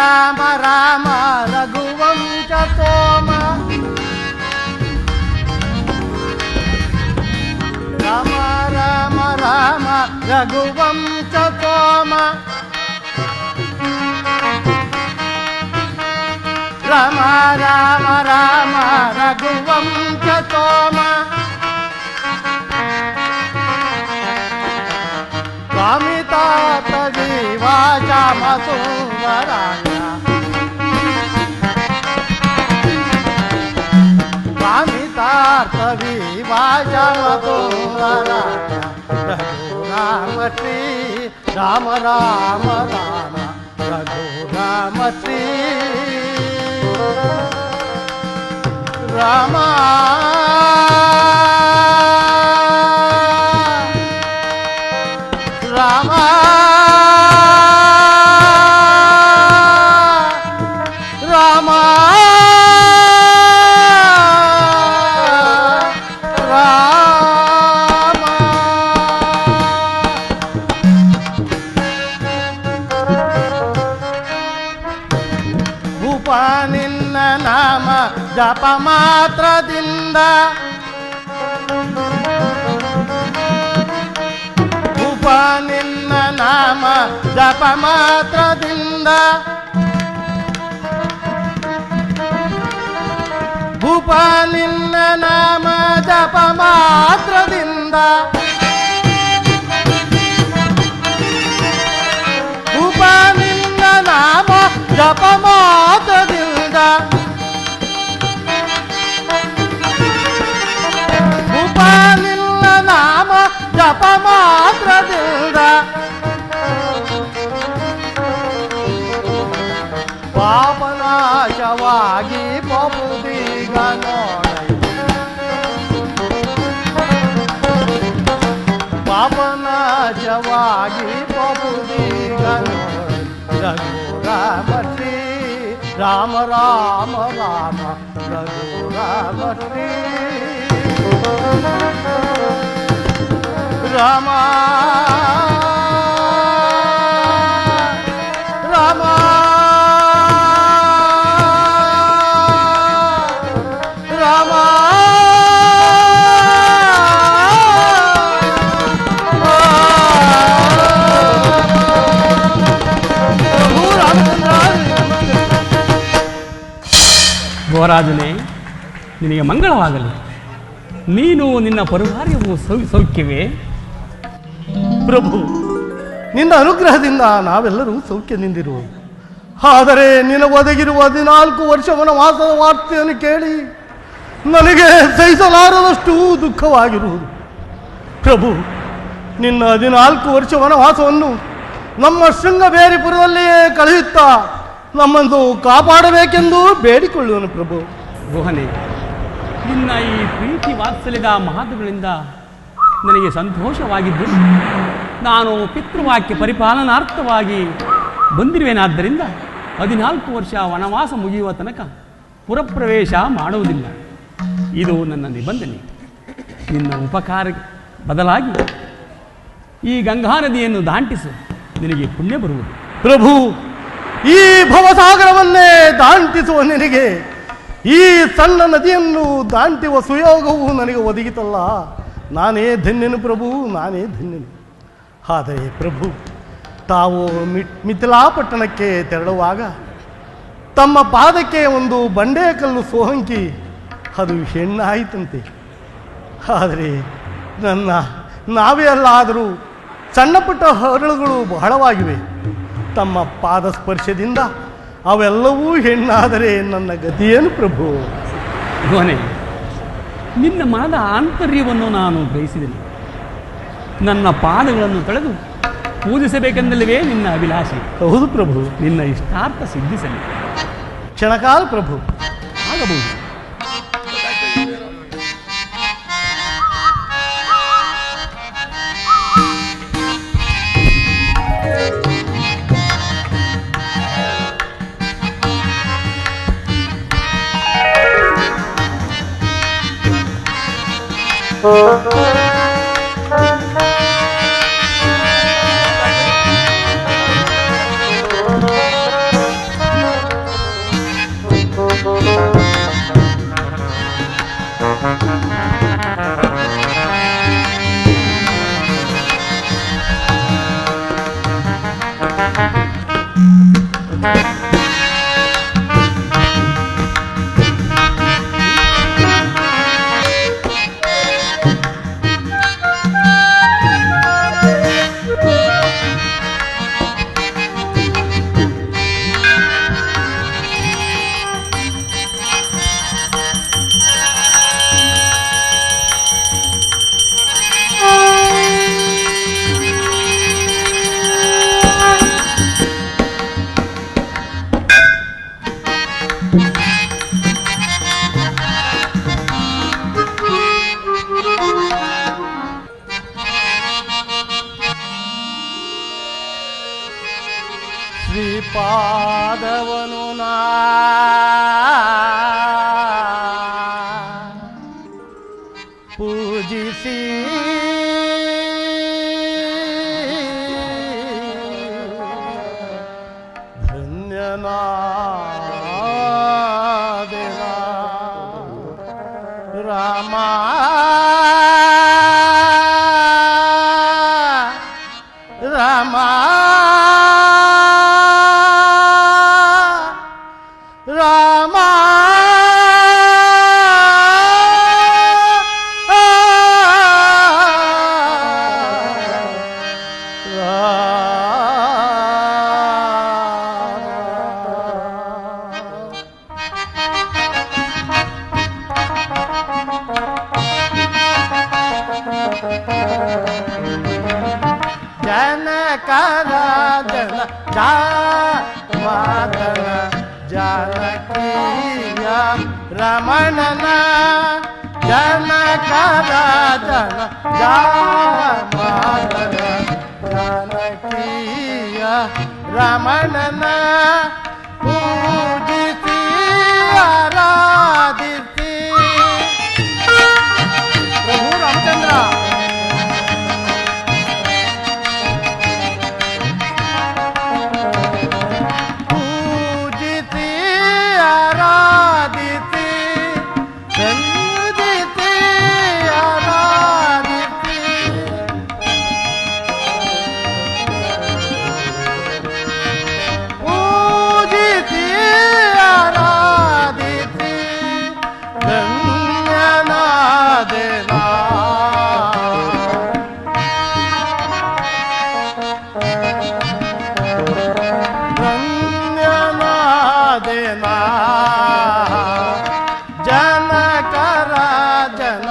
ರಾಮ ರಾಮ ರಘುವಂಶ ಸೋಮ ರಾಮ ರಾಮ ರಾಮ ರಘುವಂಶ ಸೋಮ ರಾಮ ರಾಮ ರಾಮ ರಘುವಂಶ ಸೋಮ ಕಾಮಿತಾತ ವಿವಾಚ ಮಸುವರಾಯ ಕಾಮಿತಾರ್ಥ ವಿವಾಚ ಮಸುವರಾಯ ರಘುರಾಮ ಶ್ರೀ ರಾಮ ರಾಮ ರಾಮ ರಘುರಾಮ ಶ್ರೀ ರಾಮ ರಾಮ ರಾಮ ರಾಮ ಭೂಪ ನಿನ್ನ ನಾಮ ಜಪ ಮಾತ್ರದಿಂದ ನಿನ್ನ ನಾಮ ಜಪ ಮಾತ್ರದಿಂದ ಭೂಪ ನಿನ್ನ ನಾಮ ಜಪ ಮಾತ್ರದಿಂದ ಭೂಪ ನಿನ್ನ ನಾಮ ಜಪ ಮಾತ್ರದಿಂದ ಭೂಪ ನಿನ್ನ ನಾಮ ಜಪ ಮಾತ್ರದಿಂದ ಪಾಪನಾಶವಾಗಿ ಬಹುದೀಗ ನೋಡೈ ಪಾಪನಾಶವಾಗಿ ಬಹುದೀಗ ನೋಡೈ ರಘು ರಾಮ ಶ್ರೀ ರಾಮ ರಾಮ ರಾಮ ರಘು ರಾಮ ಶ್ರೀ ರಾಮ ರಾಮ ರಾಮ ಗೋರಾಜನೇ, ನಿನಗೆ ಮಂಗಳವಾಗಲಿ. ನೀನು ನಿನ್ನ ಪರಿವಾರವು ಸೌಖ್ಯವೇ? ಪ್ರಭು, ನಿನ್ನ ಅನುಗ್ರಹದಿಂದ ನಾವೆಲ್ಲರೂ ಸೌಖ್ಯದಿಂದಿರುವುದು. ಆದರೆ ನಿನ್ನ ಒದಗಿರುವ 14 ವರ್ಷ ವನವಾಸದ ವಾರ್ತೆಯನ್ನು ಕೇಳಿ ನನಗೆ ಸಹಿಸಲಾರದಷ್ಟು ದುಃಖವಾಗಿರುವುದು. ಪ್ರಭು, ನಿನ್ನ 14 ವರ್ಷ ವನವಾಸವನ್ನು ನಮ್ಮ ಶೃಂಗಬೇರಿಪುರದಲ್ಲಿಯೇ ಕಳೆಯುತ್ತಾ ನಮ್ಮನ್ನು ಕಾಪಾಡಬೇಕೆಂದು ಬೇಡಿಕೊಳ್ಳುವನು. ಪ್ರಭು ರೋಹಣೆ, ನಿನ್ನ ಈ ಪ್ರೀತಿ ವಾತ್ಸಲ್ಯದ ಮಾತುಗಳಿಂದ ನನಗೆ ಸಂತೋಷವಾಗಿದ್ದು ನಾನು ಪಿತೃವಾಕ್ಯ ಪರಿಪಾಲನಾರ್ಥವಾಗಿ ಬಂದಿರುವೆನಾದ್ದರಿಂದ 14 ವರ್ಷ ವನವಾಸ ಮುಗಿಯುವ ತನಕ ಪುರಪ್ರವೇಶ ಮಾಡುವುದಿಲ್ಲ. ಇದು ನನ್ನ ನಿಬಂಧನೆ. ನಿನ್ನ ಉಪಕಾರ ಬದಲಾಗಿ ಈ ಗಂಗಾ ನದಿಯನ್ನು ದಾಂಟಿಸು, ನಿನಗೆ ಪುಣ್ಯ ಬರುವುದು. ಪ್ರಭು, ಈ ಭವಸಾಗರವನ್ನೇ ದಾಂಟಿಸುವ ನಿನಗೆ ಈ ಸಣ್ಣ ನದಿಯನ್ನು ದಾಂಟಿಸುವ ಸುಯೋಗವು ನನಗೆ ಒದಗಿತಲ್ಲ. ನಾನೇ ಧನ್ಯನು ಪ್ರಭು, ನಾನೇ ಧನ್ಯನು. ಆದರೆ ಪ್ರಭು, ತಾವು ಮಿಥಿಲಾ ಪಟ್ಟಣಕ್ಕೆ ತೆರಳುವಾಗ ತಮ್ಮ ಪಾದಕ್ಕೆ ಒಂದು ಬಂಡೆಕಲ್ಲು ಸೋಹಂಕಿ ಅದು ಹೆಣ್ಣಾಯಿತಂತೆ. ಆದರೆ ನಾವೇ ಅಲ್ಲ, ಆದರೂ ಸಣ್ಣ ಪುಟ್ಟ ಹರಳುಗಳು ಬಹಳವಾಗಿವೆ. ತಮ್ಮ ಪಾದ ಸ್ಪರ್ಶದಿಂದ ಅವೆಲ್ಲವೂ ಹೆಣ್ಣಾದರೆ ನನ್ನ ಗತಿಯೇನು ಪ್ರಭು? ಗೋನೆ, ನಿನ್ನ ಮನದ ಆಂತರ್ಯವನ್ನು ನಾನು ಗ್ರಹಿಸಿದೆನು. ನನ್ನ ಪಾದಗಳನ್ನು ತೊಳೆದು ಪೂಜಿಸಬೇಕೆಂದಲ್ಲವೇ ನಿನ್ನ ಅಭಿಲಾಷೆ? ಹೌದು ಪ್ರಭು, ನಿನ್ನ ಇಷ್ಟಾರ್ಥ ಸಿದ್ಧಿಸಲಿ. ಕ್ಷಣಕಾಲ ಪ್ರಭು ಆಗಬಹುದು. ಶ್ರೀಪಾದವನು ನಾ ಪೂಜಿಸಿ ಧನ್ಯನಾದೆನ ರಾಮ ರಾಮ ರಾಮ ಜನಕರಾಜನ ಮಾತನ ಜಾನಕೀಯ ರಮಣನ ಜನಕರಾಜನ ಮಾತನ ಜಾನಕೀಯ ರಮಣನ ಪೂಜಿಸಿ ಆರಾಧಿಸಿ ಪ್ರಭು ರಾಮಚಂದ್ರ ಜನಕರಾಜನ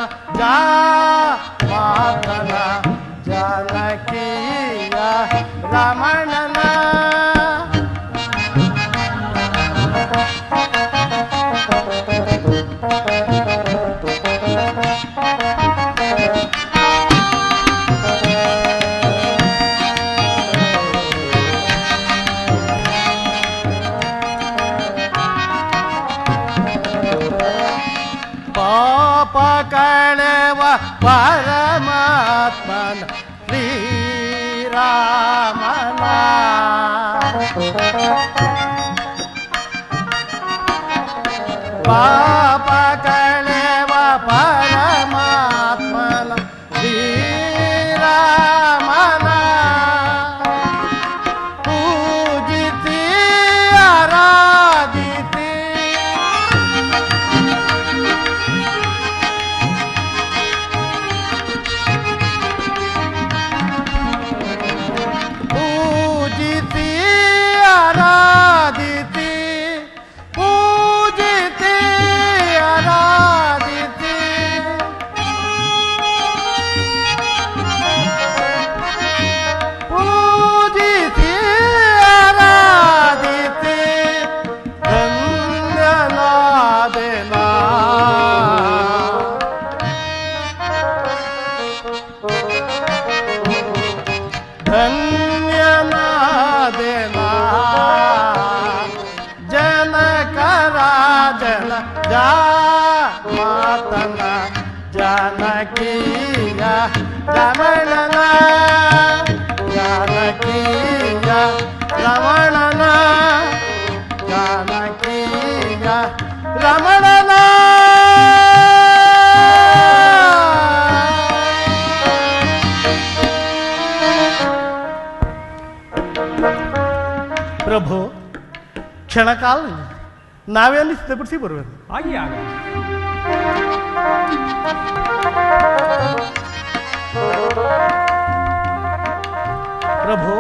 ಮಾತನ ಜಾನಕೀಯ ರಮಣನ ಪಾಪ ಕಳೆವ ಪರಮಾತ್ಮನ ಶ್ರೀರಾಮನ ಪಾಪ ಕಳೆವ ಪರಮಾತ್ಮನ ಶ್ರೀರಾಮನ ಪೂಜಿಸಿ ಆರಾಧಿಸಿ ಆರಾಧಿಸಿ ಪೂಜಿಸಿ ಆರಾಧಿಸಿ ರಮಣನ ಜಾನಕೀಯ ರಮಣನ ಜಾನಕೀಯ ರಮಣನ ಪ್ರಭು ಕ್ಷಣಕಾಲ ನಾವೇ ಅಲ್ಲಿ ಸಿದ್ಧಪಡಿಸಿ ಬರುವೆನು. ಹಾಗೆ ಆಗ ಪ್ರಭು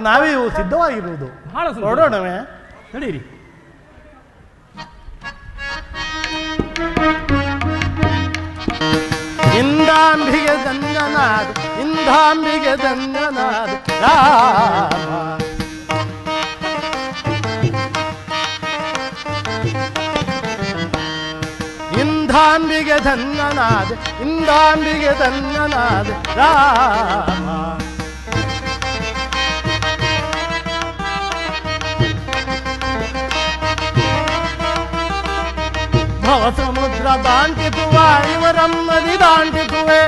ನಾವೇ ಸಿದ್ಧವಾಗಿರುವುದು. ಬಹಳ ಸಂತೋಷ. ಹೊರಡೋಣವೇ? ನಡೀರಿ. ಇಂದಾಂಬಿಗೆ ದಂಗನಾಡು ಇಂದಾಂಬಿಗೆ ದಂಗನಾಡು ರಾಮ ಇಂದಾಂಬಿಗೆ ಧನ್ಯನಾದ ಇಂದಾಂಬಿಗೆ ಧನ್ಯನಾದ ರಾಮ ಭವ ಸಮುದ್ರ ದಾಂಟಿಸುವ ಇವರಮ್ಮದಿ ದಾಂಟಿಸುವೆ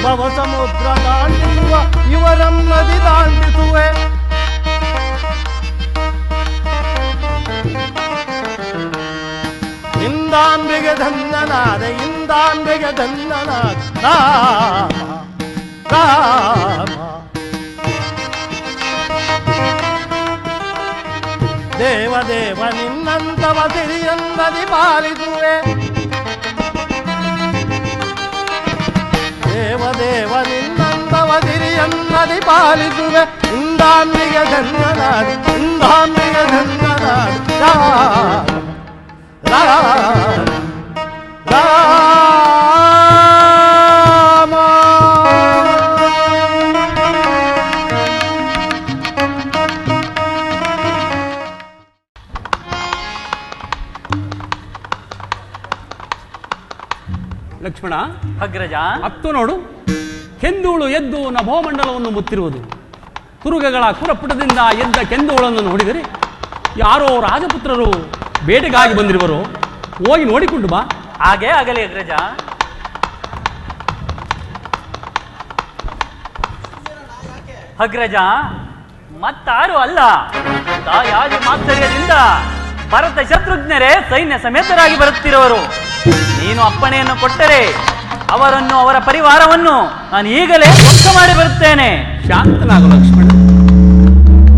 ಭವ ಸಮುದ್ರ ದಾಂಟಿಸುವ ಇವರಮ್ಮದಿ ದಾಂಟಿಸುವೆ ಇಂದಾಂಬಿಗೆ ಧನ್ಯನಾದ ಇಂದಾಂಬಿಗೆ ಧನ್ಯನಾದ ರಾಮ ರಾಮ ದೇವ ದೇವ ನಿನ್ನಂತವ ಸಿರಿಯನ್ನದಿ ಪಾಲಿಸುವೆ ದೇವ ದೇವ ನಿನ್ನಂತವ ಸಿರಿಯನ್ನದಿ ಪಾಲಿಸುವೆ ಇಂದಾಂಬಿಗೆ ಧನ್ಯನಾದ ಇಂದಾಂಬಿಗೆ ಧನ್ಯನಾದ ರಾಮ ರಾಮ ಲಕ್ಷ್ಮಣ, ಅಗ್ರಜ, ಹತ್ತು ನೋಡು, ಕೆಂದೂಳು ಎದ್ದು ನಭೋಮಂಡಲವನ್ನು ಮುತ್ತಿರುವುದು. ಕುರುಗಗಳ ಕುರಪುಟದಿಂದ ಎದ್ದ ಕೆಂದೂಳನ್ನು ನೋಡಿದರೆ ಯಾರೋ ರಾಜಪುತ್ರರು ಬೇಟೆಗಾಗಿ ಬಂದಿರುವರು. ಹೋಗಿ ನೋಡಿಕೊಂಡು ಬಾ. ಹಾಗೇ ಆಗಲಿ ಅಗ್ರಜ. ಅಗ್ರಜ, ಮತ್ತಾರು ಅಲ್ಲ, ದಾಯಾದಿ ಮಾತ್ಸರ್ಯದಿಂದ ಭರತ ಶತ್ರುಘ್ನರೇ ಸೈನ್ಯ ಸಮೇತರಾಗಿ ಬರುತ್ತಿರುವರು. ನೀನು ಅಪ್ಪಣೆಯನ್ನು ಕೊಟ್ಟರೆ ಅವರನ್ನು ಅವರ ಪರಿವಾರವನ್ನು ನಾನು ಈಗಲೇ ಧ್ವಂಸ ಮಾಡಿ ಬರುತ್ತೇನೆ. ಶಾಂತನಾಗು ಲಕ್ಷ್ಮಣ.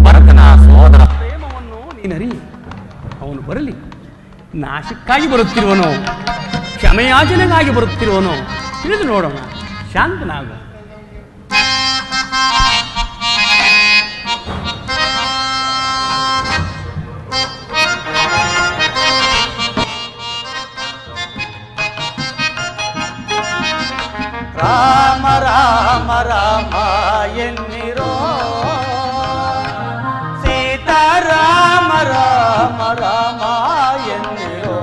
ಭರತನ ಸೋದರ ಪ್ರೇಮವನ್ನು ನೀನರಿ. ಅವನು ಬರಲಿ. ನಾಶಕ್ಕಾಗಿ ಬರುತ್ತಿರುವನೋ ಕ್ಷಮೆಯಾಚನೆಗಾಗಿ ಬರುತ್ತಿರುವನೋ ತಿಳಿದು ನೋಡೋಣ. ಶಾಂತನಾಗು. ರಾಮ ರಾಮ ರಾಮ ಎನ್ನಿರೋ ಸೀತಾರಾಮ ರಾಮ ರಾಮ ಎನ್ನಿರೋ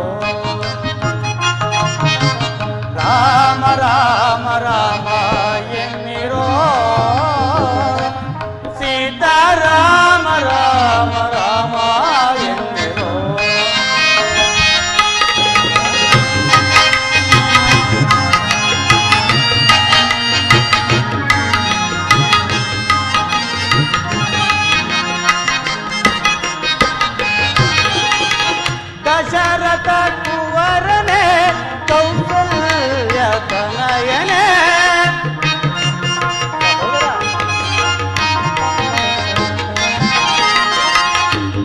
ರಾಮ ರಾಮ ರಾಮ ಎನ್ನಿರೋ ಸೀತಾರಾಮ ರಾಮ ರಾಮ ಎನ್ನಿರೋ ದಶರಥ ಕುವರನೆ ಕೌಸಲ್ಯ ತನಯನೆ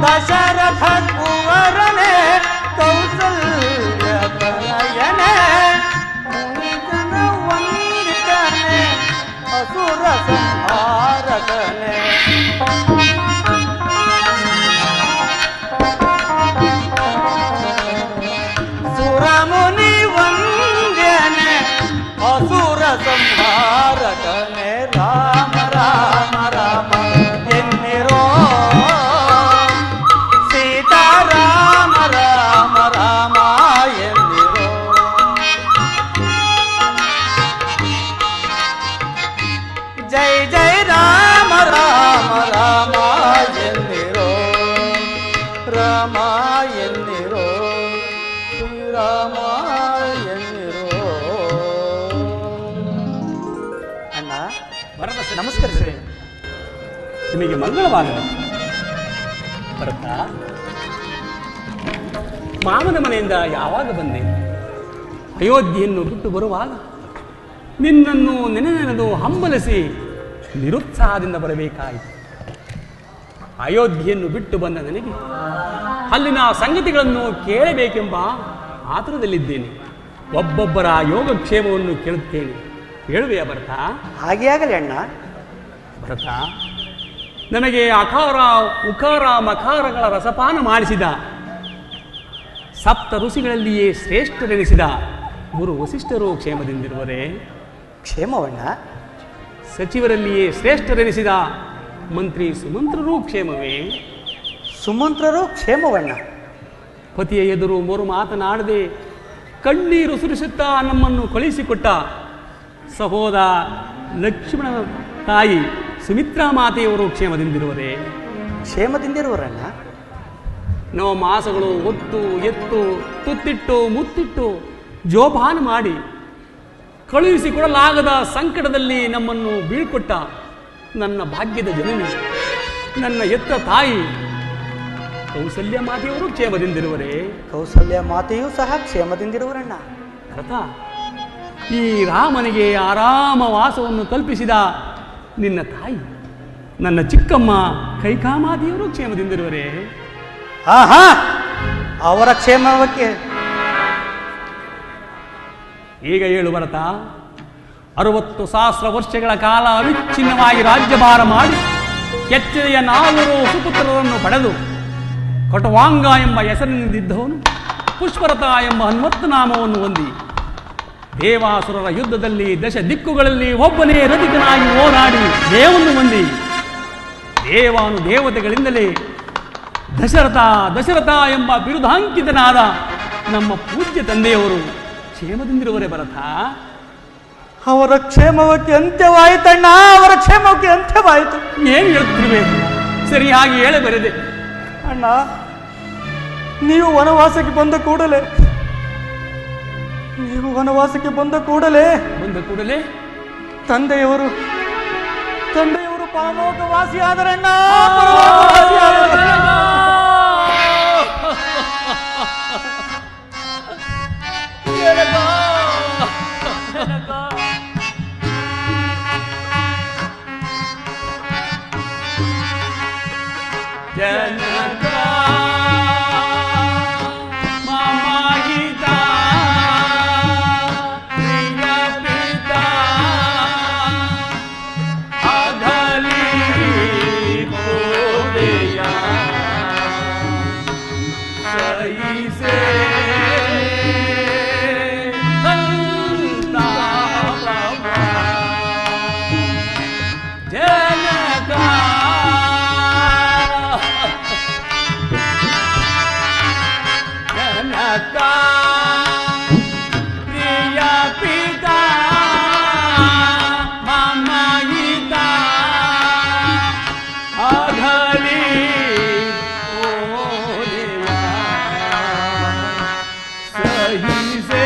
ದಶರಥ ಕುವರನೆ ಕೌಸಲ್ಯ ತನಯನೆ ಮುನಿಜನ ವಂದಿತನೆ ಅಸುರ ಸಂಹಾರಕನೆ ಸುರಮುನಿ ವಂದ್ಯನೆ ಅಸುರ ಸಂಹಾರಕನೆ ರಾಮ ರಾಮ ರಾಮ ಎನ್ನಿರೋ ಸೀತಾರಾಮ ರಾಮ ರಾಮ ಎನ್ನಿರೋ ಜೈ ಜೈ ರಾಮ ರಾಮ ರಾಮ ಎನ್ನಿರೋ ರಾಮ ಎನ್ನಿರೋ ಶ್ರೀರಾಮ ಎನ್ನಿರೋ ನಮಸ್ಕರಿಸಿದೆ. ನಿಮಗೆ ಮಂಗಳವಾಗಲಿ. ಭರತ, ಮಾವನ ಮನೆಯಿಂದ ಯಾವಾಗ ಬಂದೆ? ಅಯೋಧ್ಯೆಯನ್ನು ಬಿಟ್ಟು ಬರುವಾಗ ನಿನ್ನನ್ನು ನೆನೆದು ಹಂಬಲಿಸಿ ನಿರುತ್ಸಾಹದಿಂದ ಬರಬೇಕಾಯಿತು. ಅಯೋಧ್ಯೆಯನ್ನು ಬಿಟ್ಟು ಬಂದ ನನಗೆ ಅಲ್ಲಿನ ಸಂಗತಿಗಳನ್ನು ಕೇಳಬೇಕೆಂಬ ಆತುರದಲ್ಲಿದ್ದೇನೆ. ಒಬ್ಬೊಬ್ಬರ ಯೋಗಕ್ಷೇಮವನ್ನು ಕೇಳುತ್ತೇನೆ. ಹೇಳುವೆಯಾ ಭರತ? ಹಾಗೆ ಆಗಲಿ ಅಣ್ಣ. ಭರತ, ನನಗೆ ಅಕಾರ ಉಕಾರ ಮಕಾರಗಳ ರಸಪಾನ ಮಾಡಿಸಿದ ಸಪ್ತ ಋಷಿಗಳಲ್ಲಿಯೇ ಶ್ರೇಷ್ಠರೆನಿಸಿದ ಗುರು ವಸಿಷ್ಠರು ಕ್ಷೇಮದಿಂದಿರುವರೇ? ಕ್ಷೇಮವಣ್ಣ. ಸಚಿವರಲ್ಲಿಯೇ ಶ್ರೇಷ್ಠರೆನಿಸಿದ ಮಂತ್ರಿ ಸುಮಂತ್ರರೂ ಕ್ಷೇಮವೇ? ಸುಮಂತ್ರರು ಕ್ಷೇಮವಣ್ಣ. ಪತಿಯ ಎದುರು ಮೂರು ಮಾತನಾಡದೆ ಕಣ್ಣೀರು ಸುರಿಸುತ್ತಾ ನಮ್ಮನ್ನು ಕಳುಹಿಸಿಕೊಟ್ಟ ಸಹೋದರ ಲಕ್ಷ್ಮಣನ ತಾಯಿ ಸುಮಿತ್ರಾ ಮಾತೆಯವರು ಕ್ಷೇಮದಿಂದಿರುವರೇ? ಕ್ಷೇಮದಿಂದಿರುವರಣ್ಣ. ನವ ಮಾಸಗಳು ಒತ್ತು ಎತ್ತು ತುತ್ತಿಟ್ಟು ಮುತ್ತಿಟ್ಟು ಜೋಪಾನ ಮಾಡಿ ಕಳುಹಿಸಿಕೊಡಲಾಗದ ಸಂಕಟದಲ್ಲಿ ನಮ್ಮನ್ನು ಬೀಳ್ಕೊಟ್ಟ ನನ್ನ ಭಾಗ್ಯದ ಜನನಿ, ನನ್ನ ಎತ್ತ ತಾಯಿ ಕೌಸಲ್ಯ ಮಾತೆಯವರು ಕ್ಷೇಮದಿಂದಿರುವರೇ? ಕೌಸಲ್ಯ ಮಾತೆಯೂ ಸಹ ಕ್ಷೇಮದಿಂದಿರುವರಣ್ಣ. ಭರತ, ಈ ರಾಮನಿಗೆ ಆರಾಮ ವಾಸವನ್ನು ಕಲ್ಪಿಸಿದ ನಿನ್ನ ತಾಯಿ ನನ್ನ ಚಿಕ್ಕಮ್ಮ ಕೈಕಾಮಾತೆಯವರು ಕ್ಷೇಮದಿಂದಿರುವರೇ? ಆಹಾ, ಅವರ ಕ್ಷೇಮಕ್ಕೆ ಈಗ ಹೇಳು ಭರತ. 60,000 ವರ್ಷಗಳ ಕಾಲ ಅವಿಚ್ಛಿನ್ನವಾಗಿ ರಾಜ್ಯಭಾರ ಮಾಡಿ ಕೆಚ್ಚೆದೆಯ 400 ಸುಪುತ್ರರನ್ನು ಪಡೆದು ಕಟುವಾಂಗ ಎಂಬ ಹೆಸರಿನಿಂದಿದ್ದವನು ಪುಷ್ಪರಥ ಎಂಬ ಹನುಮತ್ತ ನಾಮವನ್ನು ಹೊಂದಿ ದೇವಾಸುರರ ಯುದ್ಧದಲ್ಲಿ ದಶ ದಿಕ್ಕುಗಳಲ್ಲಿ ಒಬ್ಬನೇ ರಥಿಕನಾಗಿ ಹೋರಾಡಿ ದೇವನ್ನು ಹೊಂದಿ ದೇವಾನು ದೇವತೆಗಳಿಂದಲೇ ದಶರಥ ಎಂಬ ಬಿರುದಾಂಕಿತನಾದ ನಮ್ಮ ಪೂಜ್ಯ ತಂದೆಯವರು ಕ್ಷೇಮದಿಂದಿರುವರೇ ಭರತ? ಅವರ ಕ್ಷೇಮಕ್ಕೆ ಅಂತ್ಯವಾಯಿತಣ್ಣ. ಅವರ ಕ್ಷೇಮಕ್ಕೆ ಅಂತ್ಯವಾಯಿತು. ಏನು ಹೇಳ್ತಿರ್ಬೇಕು? ಸರಿಯಾಗಿ ಹೇಳಬರದೆ ಅಣ್ಣ, ನೀವು ವನವಾಸಕ್ಕೆ ಬಂದ ಕೂಡಲೇ ಬಂದ ಕೂಡಲೇ ತಂದೆಯವರು ಪರಲೋಕವಾಸಿಯಾದರಣ್ಣ. ಜನಕ ಮಮಹಿತಾ ಪ್ರಿಯ ಪಿತಾ ಅಗಲಿ ಬೋದೆಯ ಸಹಿಸೆ ಜನಕ ಪ್ರಿಯ ಪಿತಾ ಮಮಹಿತಾ ಅಘಲಿ ಓದಿಯ ಸಹಿಸೆ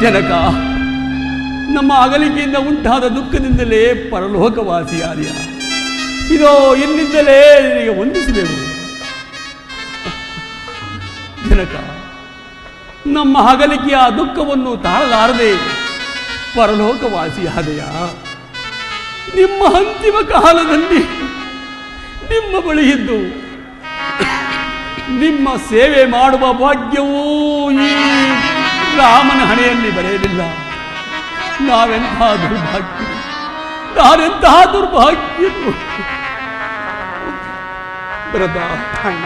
ಜನಕ, ನಮ್ಮ ಅಗಲಿಕೆಯಿಂದ ಉಂಟಾದ ದುಃಖದಿಂದಲೇ ಪರಲೋಕವಾಸಿಯಾದೆಯ. ಇದೋ ಇಲ್ಲಿಂದಲೇ ನಿನಗೆ ವಂದಿಸಬೇಕು. ಜನಕ, ನಮ್ಮ ಅಗಲಿಕೆಯ ದುಃಖವನ್ನು ತಾಳಲಾರದೆ ಪರಲೋಕವಾಸಿಯಾದೆಯ. ನಿಮ್ಮ ಅಂತಿಮ ಕಾಲದಲ್ಲಿ ನಿಮ್ಮ ಬಳಿ ಇದ್ದು ನಿಮ್ಮ ಸೇವೆ ಮಾಡುವ ಭಾಗ್ಯವೂ ಈ ರಾಮನ ಹಣೆಯಲ್ಲಿ ಬರೆಯಲಿಲ್ಲ. ನಾನೆಂತಹ ದುರ್ಭಾಗ್ಯರು. ಭರತ, ಅಣ್ಣ,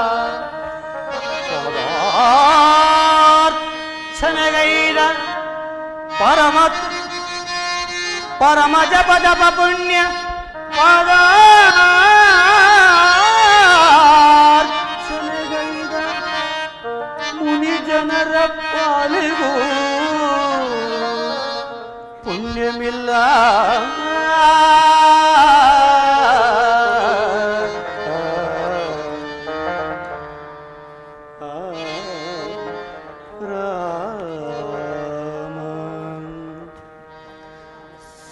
ಪರಮ ಜಪ ಜಪ ಪುಣ್ಯ ಪದ ಮುನಿ ಜನರ ಪಾಲಿಗೂ ಪುಣ್ಯಮಿಲ್ಲ.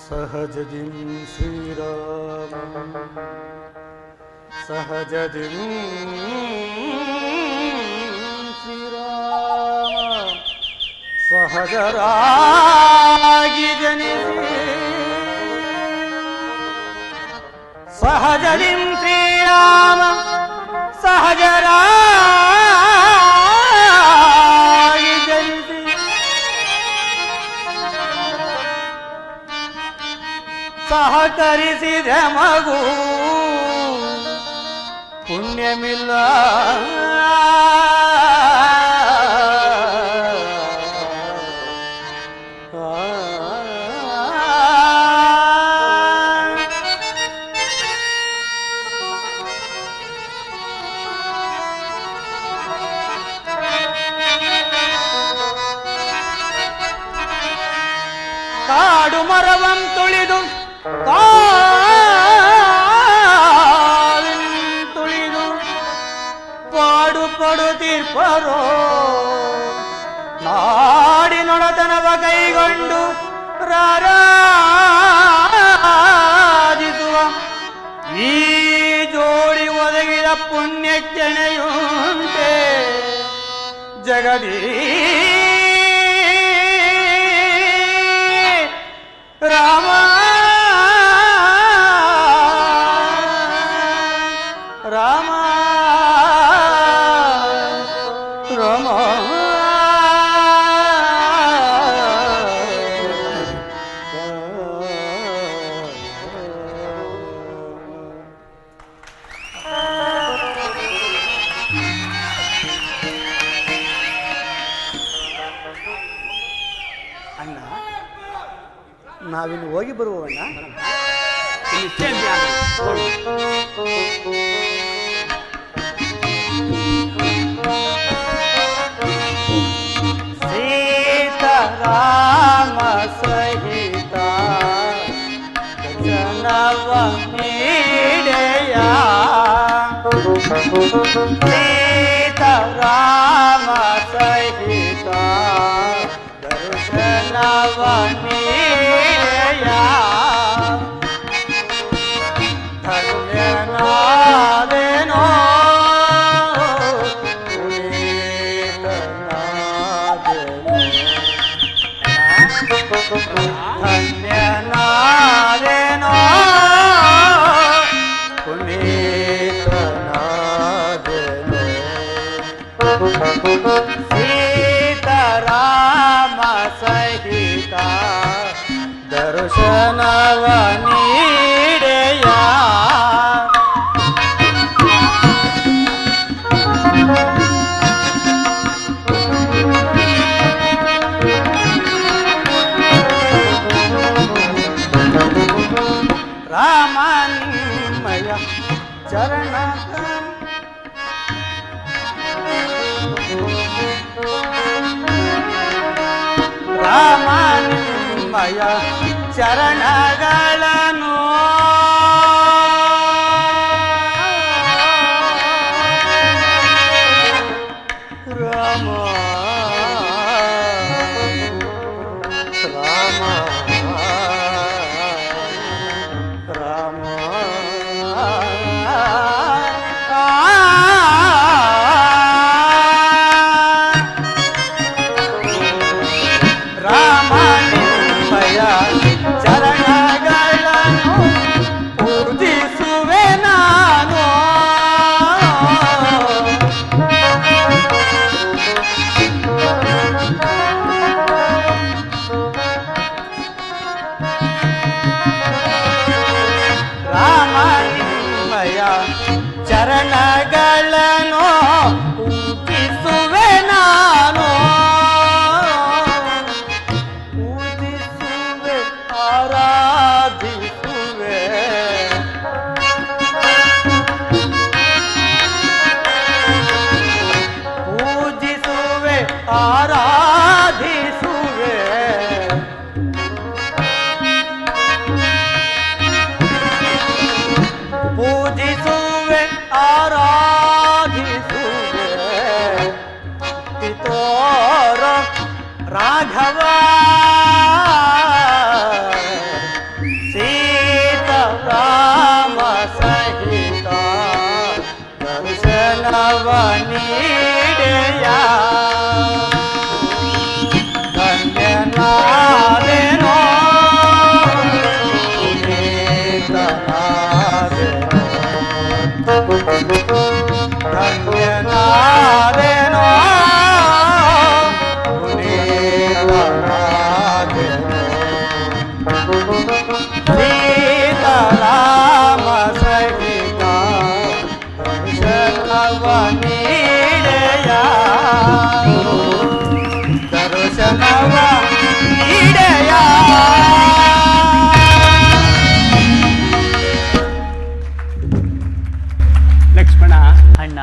ಸಹಜದಿಂ ಶ್ರೀರಾಮ ಸಹಜದಿಂ ಶ್ರೀರಾಮ ಸಹಜರಾಗಿ ಜನಿಸಿ ಸಹಜದಿಂ ಶ್ರೀರಾಮ ಸಹಜರಾಗಿ ಜನಿಸಿ ಸಹಕರಿಸಿದ ಮಗು ಪುಣ್ಯಮಿಲ್ಲ. ಕಾಡು ಮರವಂ ತುಳಿದು ತುಳಿದು ಪಾಡು ಪಡುತ್ತಿರ್ಪರೋ ನಾಡಿನೊಡತನವ ಕೈಗೊಂಡು ರಾರಾಜಿಸುವ ಈ ಜೋಡಿ ಒದಗಿದ ಪುಣ್ಯಕ್ಷಣೆಯುಂಟೆ ಜಗದೀ ರಾಮ ರಾಮ ರಾಮ ಅಣ್ಣ, ನಾವಿನ್ನು ಹೋಗಿ ಬರುವವಣ್ಣ. ಸೀತಾರಾಮ ಸಹಿತ ಜನವ ನೀಡೆಯ ಸೀತಾರಾಮ ಸಹಿತ ದರ್ಶನವ ನೀಡೆಯ ಧನ್ಯನಾದೆನೋ ಧನ್ಯನಾದೆನೋ ಪುನೀತನಾದೆನೋ ಸೀತಾರಾಮ ಸಹಿತ ದರ್ಶನವ ನೀಡೆಯ ರಾಮನ್ಮಯ ಚರಣ ರಾಮನ್ಮಯ ಚರಣಗಳನ್ನು ರಾಮ ರಾಮ ರಾಮ ರಾಮನಿಂಬಯ ಚರಣಗಳ ಅಣ್ಣ.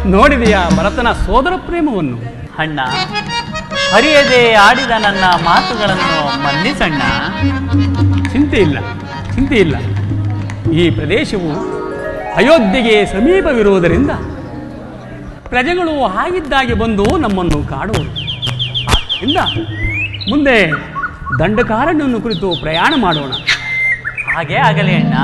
ನೋಡಿದೆಯಾ ಭರತನ ಸೋದರ ಪ್ರೇಮವನ್ನು? ಅಣ್ಣ, ಹರಿಯದೆ ಆಡಿದ ನನ್ನ ಮಾತುಗಳನ್ನು ಮನ್ನಿಸಣ್ಣ. ಚಿಂತೆ ಇಲ್ಲ. ಈ ಪ್ರದೇಶವು ಅಯೋಧ್ಯೆಗೆ ಸಮೀಪವಿರುವುದರಿಂದ ಪ್ರಜೆಗಳು ಹಾಗಿದ್ದಾಗೆ ಬಂದು ನಮ್ಮನ್ನು ಕಾಡುವರು. ಆದ್ದರಿಂದ ಮುಂದೆ ದಂಡಕಾರಣ್ಯವನ್ನು ಕುರಿತು ಪ್ರಯಾಣ ಮಾಡೋಣ. ಹಾಗೆ ಆಗಲಿ ಅಣ್ಣ.